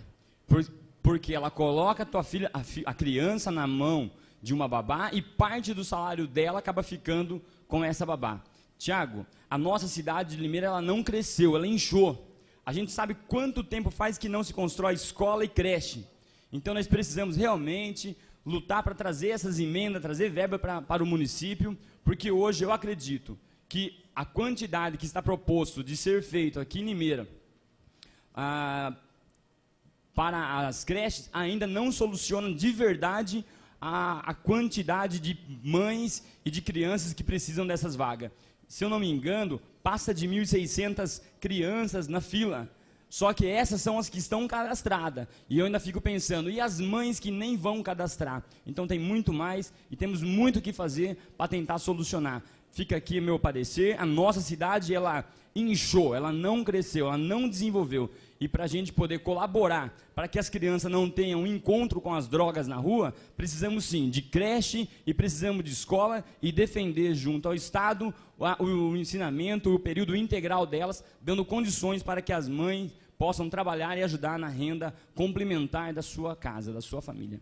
porque ela coloca a tua filha, a criança na mão de uma babá e parte do salário dela acaba ficando com essa babá. Tiago, a nossa cidade de Limeira ela não cresceu, ela inchou. A gente sabe quanto tempo faz que não se constrói escola e creche. Então nós precisamos realmente lutar para trazer essas emendas, trazer verba para o município, porque hoje eu acredito que a quantidade que está proposto de ser feito aqui em Limeira para as creches ainda não soluciona de verdade a quantidade de mães e de crianças que precisam dessas vagas. Se eu não me engano, passa de 1.600 crianças na fila Só que essas são as que estão cadastradas. E eu ainda fico pensando, e as mães que nem vão cadastrar? Então tem muito mais e temos muito o que fazer para tentar solucionar. Fica aqui meu parecer, a nossa cidade, ela inchou, ela não cresceu, ela não desenvolveu. E para a gente poder colaborar, para que as crianças não tenham um encontro com as drogas na rua, precisamos sim de creche e precisamos de escola e defender junto ao Estado o ensinamento, o período integral delas, dando condições para que as mães possam trabalhar e ajudar na renda complementar da sua casa, da sua família.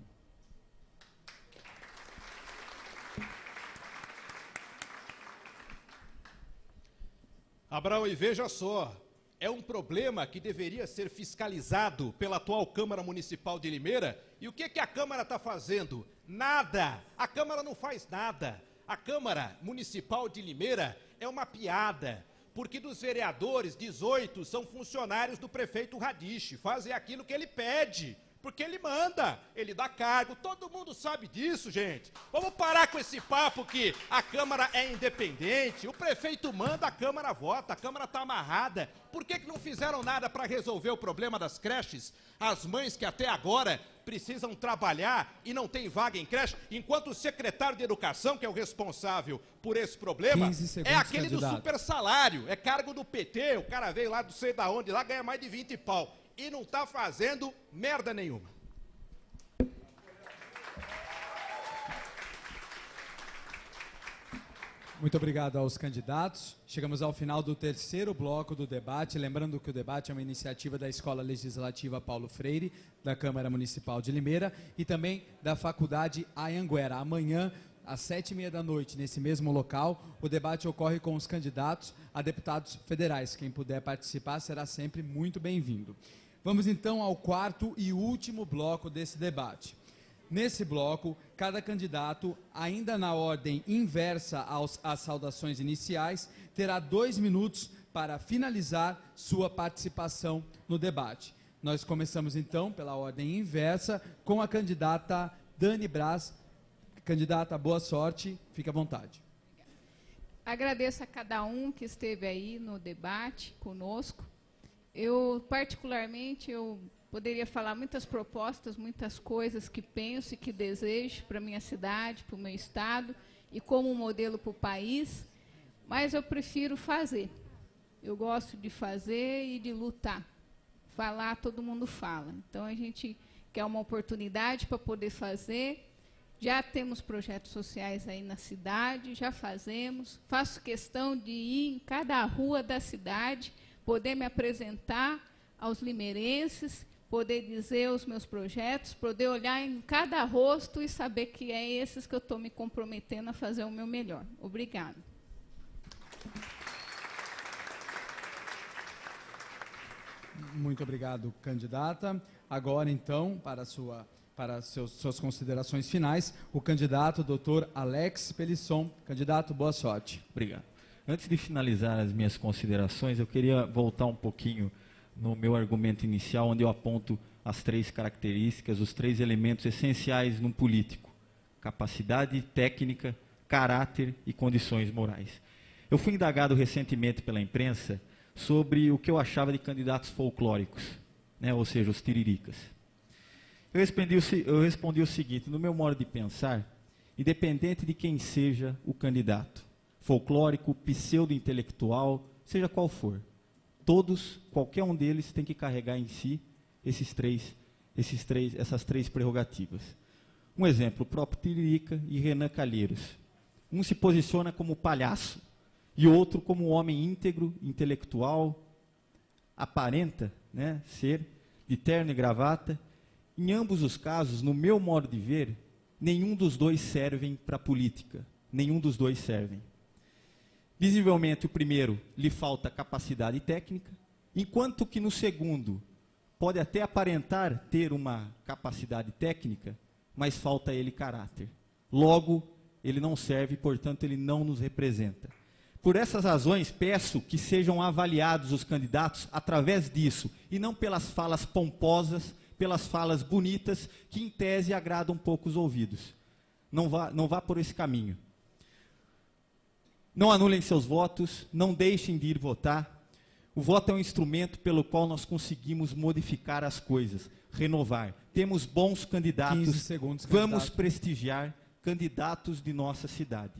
Abraão, e veja só, é um problema que deveria ser fiscalizado pela atual Câmara Municipal de Limeira. E o que a Câmara está fazendo? Nada! A Câmara não faz nada. A Câmara Municipal de Limeira é uma piada, porque dos vereadores, 18 são funcionários do prefeito Radiche, fazem aquilo que ele pede, porque ele manda, ele dá cargo, todo mundo sabe disso, gente. Vamos parar com esse papo que a Câmara é independente, o prefeito manda, a Câmara vota, a Câmara está amarrada. Por que não fizeram nada para resolver o problema das creches? As mães que até agora precisam trabalhar e não tem vaga em creche, enquanto o secretário de Educação, que é o responsável por esse problema, é aquele do super salário, é cargo do PT, o cara veio lá do sei da onde, lá ganha mais de 20 pau. E não está fazendo merda nenhuma. Muito obrigado aos candidatos. Chegamos ao final do terceiro bloco do debate. Lembrando que o debate é uma iniciativa da Escola Legislativa Paulo Freire, da Câmara Municipal de Limeira e também da Faculdade Anhanguera. Amanhã, às 7h30 da noite, nesse mesmo local, o debate ocorre com os candidatos a deputados federais. Quem puder participar será sempre muito bem-vindo. Vamos então ao quarto e último bloco desse debate. Nesse bloco, cada candidato, ainda na ordem inversa às saudações iniciais, terá 2 minutos para finalizar sua participação no debate. Nós começamos então pela ordem inversa com a candidata Dani Braz. Candidata, boa sorte, fique à vontade. Agradeço a cada um que esteve aí no debate conosco. Eu, particularmente, poderia falar muitas propostas, muitas coisas que penso e que desejo para a minha cidade, para o meu estado e como modelo para o país, mas eu prefiro fazer. Eu gosto de fazer e de lutar. Falar, todo mundo fala. Então, a gente quer uma oportunidade para poder fazer. Já temos projetos sociais aí na cidade, já fazemos. Faço questão de ir em cada rua da cidade, poder me apresentar aos limeirenses, poder dizer os meus projetos, poder olhar em cada rosto e saber que é esses que eu estou me comprometendo a fazer o meu melhor. Obrigada. Muito obrigado, candidata. Agora, então, para suas considerações finais, o candidato Dr. Alex Pelisson. Candidato, boa sorte. Obrigado. Antes de finalizar as minhas considerações, eu queria voltar um pouquinho no meu argumento inicial, onde eu aponto as 3 características, os 3 elementos essenciais num político: capacidade técnica, caráter e condições morais. Eu fui indagado recentemente pela imprensa sobre o que eu achava de candidatos folclóricos, né, ou seja, os tiriricas. Eu respondi o seguinte: no meu modo de pensar, independente de quem seja o candidato, folclórico, pseudo-intelectual, seja qual for, qualquer um deles tem que carregar em si essas três prerrogativas. Um exemplo, o próprio Tiririca e Renan Calheiros. Um se posiciona como palhaço e outro como um homem íntegro, intelectual, aparenta, né, ser de terno e gravata. Em ambos os casos, no meu modo de ver, nenhum dos dois servem para a política. Nenhum dos dois servem. Visivelmente, o primeiro lhe falta capacidade técnica, enquanto que no segundo pode até aparentar ter uma capacidade técnica, mas falta ele caráter. Logo, ele não serve, portanto, ele não nos representa. Por essas razões, peço que sejam avaliados os candidatos através disso, e não pelas falas pomposas, pelas falas bonitas, que em tese agradam um pouco os ouvidos. Não vá por esse caminho. Não anulem seus votos, não deixem de ir votar. O voto é um instrumento pelo qual nós conseguimos modificar as coisas, renovar. Temos bons candidatos, 15 segundos, vamos candidato. prestigiar candidatos de nossa cidade.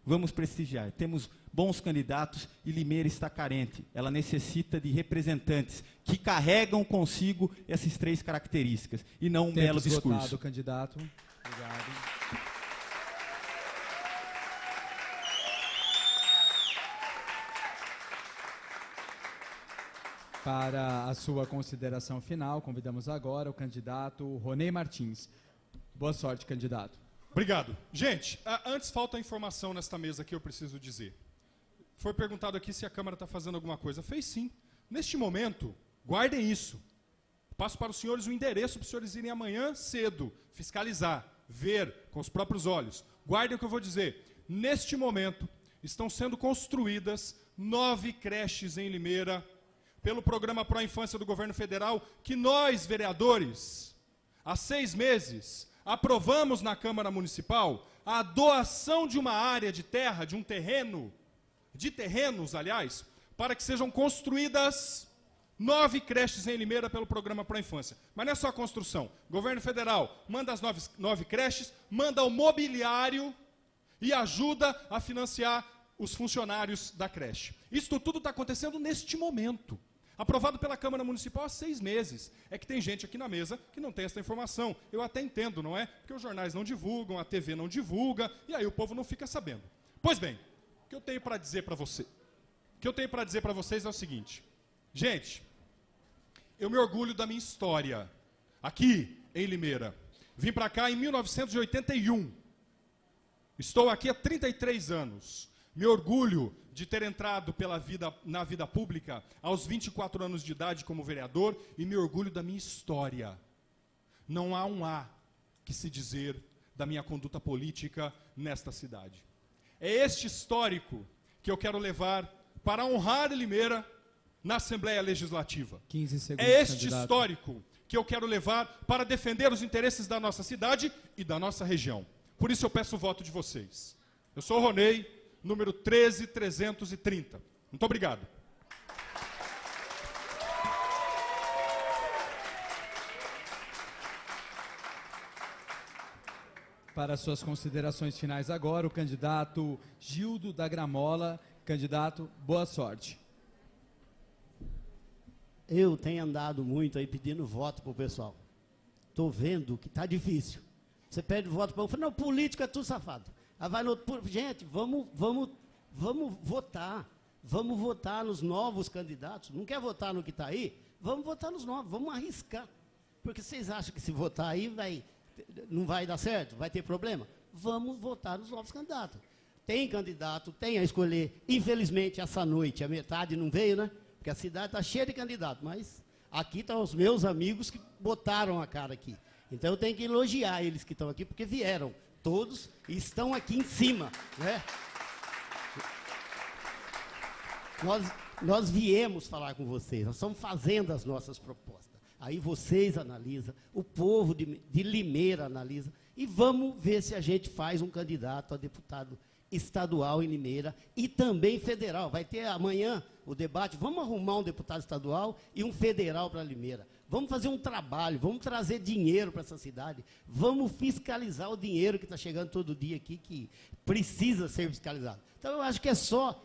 Vamos prestigiar. Temos bons candidatos e Limeira está carente. Ela necessita de representantes que carregam consigo essas 3 características e não um Tempo belo discurso. esgotado, candidato. Obrigado. Para a sua consideração final, convidamos agora o candidato Ronei Martins. Boa sorte, candidato. Obrigado. Gente, antes falta informação nesta mesa que eu preciso dizer. Foi perguntado aqui se a Câmara está fazendo alguma coisa. Fez sim. Neste momento, guardem isso. Passo para os senhores o endereço para os senhores irem amanhã cedo, fiscalizar, ver com os próprios olhos. Guardem o que eu vou dizer. Neste momento, estão sendo construídas 9 creches em Limeira, pelo programa Pro Infância do Governo Federal, que nós, vereadores, há 6 meses, aprovamos na Câmara Municipal a doação de uma área de terra, de um terreno, de terrenos, aliás, para que sejam construídas 9 creches em Limeira pelo programa Pro Infância. Mas não é só a construção. O governo federal manda as 9 creches, manda o mobiliário e ajuda a financiar os funcionários da creche. Isso tudo está acontecendo neste momento. Aprovado pela Câmara Municipal há 6 meses. É que tem gente aqui na mesa que não tem essa informação. Eu até entendo, não é? Porque os jornais não divulgam, a TV não divulga, e aí o povo não fica sabendo. Pois bem, o que eu tenho para dizer para você? O que eu tenho para dizer para vocês é o seguinte. Gente, eu me orgulho da minha história. Aqui, em Limeira. Vim para cá em 1981. Estou aqui há 33 anos. Me orgulho de ter entrado na vida pública aos 24 anos de idade como vereador e me orgulho da minha história. Não há um A que se dizer da minha conduta política nesta cidade. É este histórico que eu quero levar para honrar Limeira na Assembleia Legislativa. 15 segundos, é este candidato. histórico que eu quero levar para defender os interesses da nossa cidade e da nossa região. Por isso eu peço o voto de vocês. Eu sou o Ronei, número 13330. Muito obrigado. Para suas considerações finais agora, o candidato Gildo da Gramola. Candidato, boa sorte. Eu tenho andado muito aí pedindo voto para o pessoal. Estou vendo que está difícil. Você pede voto para um, não, político é tudo safado. Aí vai no outro, gente, vamos votar. Vamos votar nos novos candidatos. Não quer votar no que está aí? Vamos votar nos novos, vamos arriscar. Porque vocês acham que se votar aí não vai dar certo? Vai ter problema? Vamos votar nos novos candidatos. Tem candidato, tem a escolher. Infelizmente, essa noite, a metade não veio, né? Porque a cidade está cheia de candidatos, mas aqui estão os meus amigos que botaram a cara aqui. Então eu tenho que elogiar eles que estão aqui, porque vieram todos e estão aqui em cima, né? Nós viemos falar com vocês, nós estamos fazendo as nossas propostas. Aí vocês analisam, o povo de Limeira analisa, e vamos ver se a gente faz um candidato a deputado estadual em Limeira e também federal. Vai ter amanhã o debate, vamos arrumar um deputado estadual e um federal para Limeira. Vamos fazer um trabalho, vamos trazer dinheiro para essa cidade, vamos fiscalizar o dinheiro que está chegando todo dia aqui, que precisa ser fiscalizado. Então, eu acho que é só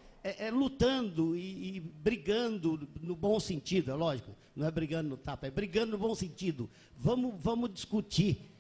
lutando e brigando no bom sentido, é lógico, não é brigando no tapa, é brigando no bom sentido. Vamos discutir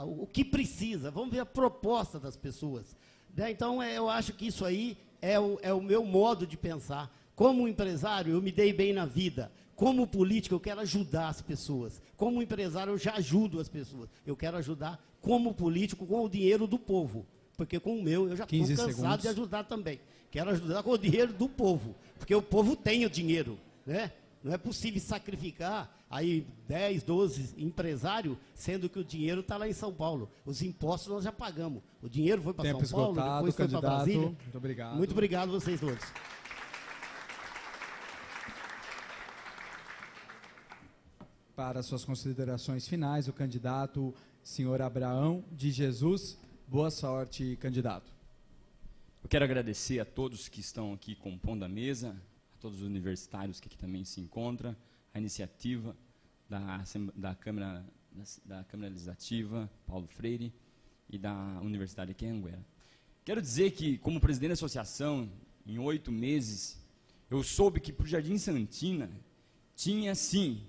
o que precisa, vamos ver a proposta das pessoas. Né? Então, eu acho que isso aí é o meu modo de pensar. Como empresário, eu me dei bem na vida. Como político, eu quero ajudar as pessoas. Como empresário, eu já ajudo as pessoas. Eu quero ajudar como político com o dinheiro do povo. Porque com o meu, eu já estou cansado de ajudar também. Quero ajudar com o dinheiro do povo. Porque o povo tem o dinheiro. Né? Não é possível sacrificar aí 10, 12 empresários, sendo que o dinheiro está lá em São Paulo. Os impostos nós já pagamos. O dinheiro foi para São Paulo, depois foi para Brasília. Muito obrigado. Muito obrigado a vocês todos. Para suas considerações finais, o candidato senhor Abraão de Jesus. Boa sorte, candidato. Eu quero agradecer a todos que estão aqui compondo a mesa, a todos os universitários que aqui também se encontram, a iniciativa da Câmara Legislativa, Paulo Freire, e da Universidade aqui em Anguera. Quero dizer que, como presidente da associação, em 8 meses, eu soube que para o Jardim Santina tinha, sim,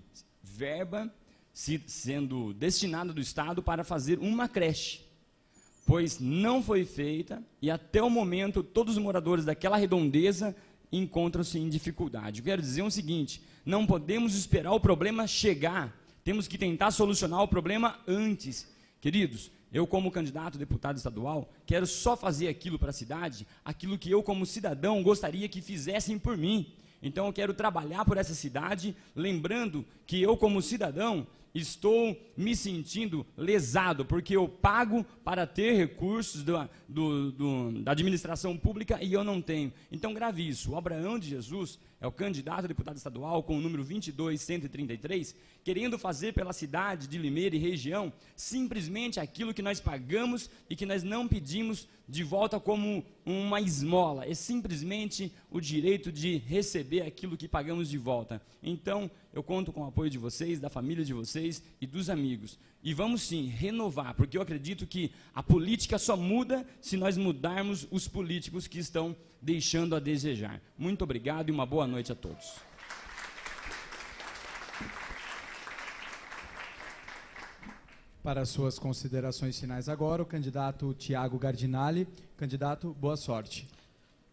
verba sendo destinada do Estado para fazer uma creche, pois não foi feita e, até o momento, todos os moradores daquela redondeza encontram-se em dificuldade. Eu quero dizer o seguinte: não podemos esperar o problema chegar, temos que tentar solucionar o problema antes. Queridos, eu, como candidato a deputado estadual, quero só fazer aquilo para a cidade, aquilo que eu, como cidadão, gostaria que fizessem por mim. Então, eu quero trabalhar por essa cidade, lembrando que eu, como cidadão, estou me sentindo lesado, porque eu pago para ter recursos da administração pública e eu não tenho. Então, grave isso. O Abraão de Jesus é o candidato a deputado estadual com o número 22133, querendo fazer pela cidade de Limeira e região simplesmente aquilo que nós pagamos e que nós não pedimos de volta como uma esmola. É simplesmente o direito de receber aquilo que pagamos de volta. Então, eu conto com o apoio de vocês, da família de vocês e dos amigos. E vamos sim renovar, porque eu acredito que a política só muda se nós mudarmos os políticos que estão deixando a desejar. Muito obrigado e uma boa noite a todos. Para as suas considerações finais agora, o candidato Tiago Gardinali. Candidato, boa sorte.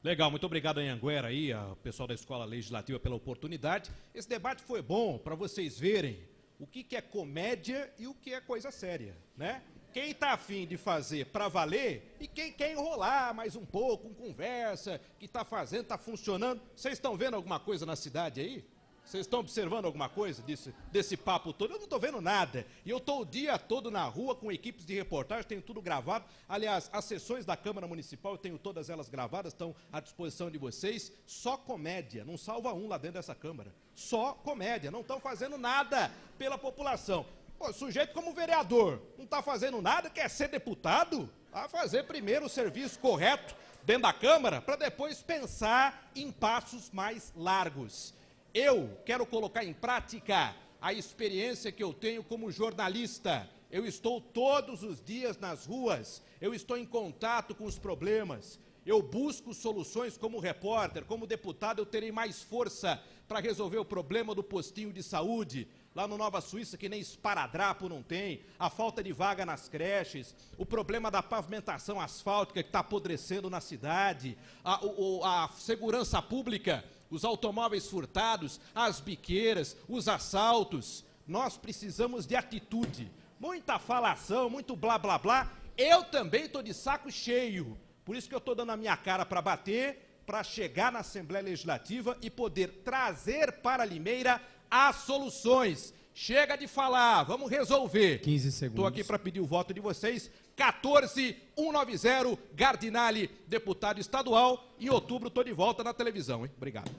Legal, muito obrigado a Anguera aí, ao pessoal da Escola Legislativa pela oportunidade. Esse debate foi bom para vocês verem o que é comédia e o que é coisa séria, né? Quem está afim de fazer para valer e quem quer enrolar mais um pouco, com conversa, que está fazendo, está funcionando. Vocês estão vendo alguma coisa na cidade aí? Vocês estão observando alguma coisa desse papo todo? Eu não estou vendo nada. E eu estou o dia todo na rua com equipes de reportagem, tenho tudo gravado. Aliás, as sessões da Câmara Municipal, eu tenho todas elas gravadas, estão à disposição de vocês. Só comédia, não salva um lá dentro dessa Câmara. Só comédia, não estão fazendo nada pela população. Pô, sujeito como vereador, não está fazendo nada, quer ser deputado? A fazer primeiro o serviço correto dentro da Câmara, para depois pensar em passos mais largos. Eu quero colocar em prática a experiência que eu tenho como jornalista. Eu estou todos os dias nas ruas, eu estou em contato com os problemas, eu busco soluções como repórter, como deputado eu terei mais força para resolver o problema do postinho de saúde, lá no Nova Suíça, que nem esparadrapo não tem, a falta de vaga nas creches, o problema da pavimentação asfáltica que está apodrecendo na cidade, a segurança pública, os automóveis furtados, as biqueiras, os assaltos. Nós precisamos de atitude, muita falação, muito blá blá blá. Eu também estou de saco cheio, por isso que eu estou dando a minha cara para bater, para chegar na Assembleia Legislativa e poder trazer para Limeira as soluções. Chega de falar, vamos resolver. 15 segundos. Estou aqui para pedir o voto de vocês. 14190, Gardinali, deputado estadual. Em outubro estou de volta na televisão, hein? Obrigado.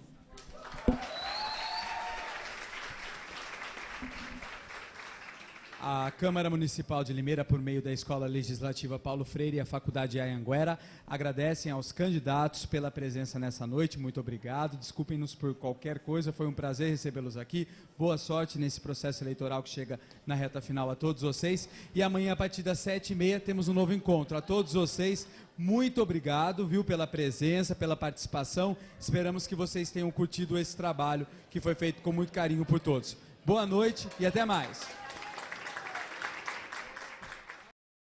A Câmara Municipal de Limeira, por meio da Escola Legislativa Paulo Freire e a Faculdade Anhanguera, agradecem aos candidatos pela presença nessa noite. Muito obrigado. Desculpem-nos por qualquer coisa. Foi um prazer recebê-los aqui. Boa sorte nesse processo eleitoral que chega na reta final a todos vocês. E amanhã, a partir das 7h30, temos um novo encontro. A todos vocês, muito obrigado, viu, pela presença, pela participação. Esperamos que vocês tenham curtido esse trabalho que foi feito com muito carinho por todos. Boa noite e até mais.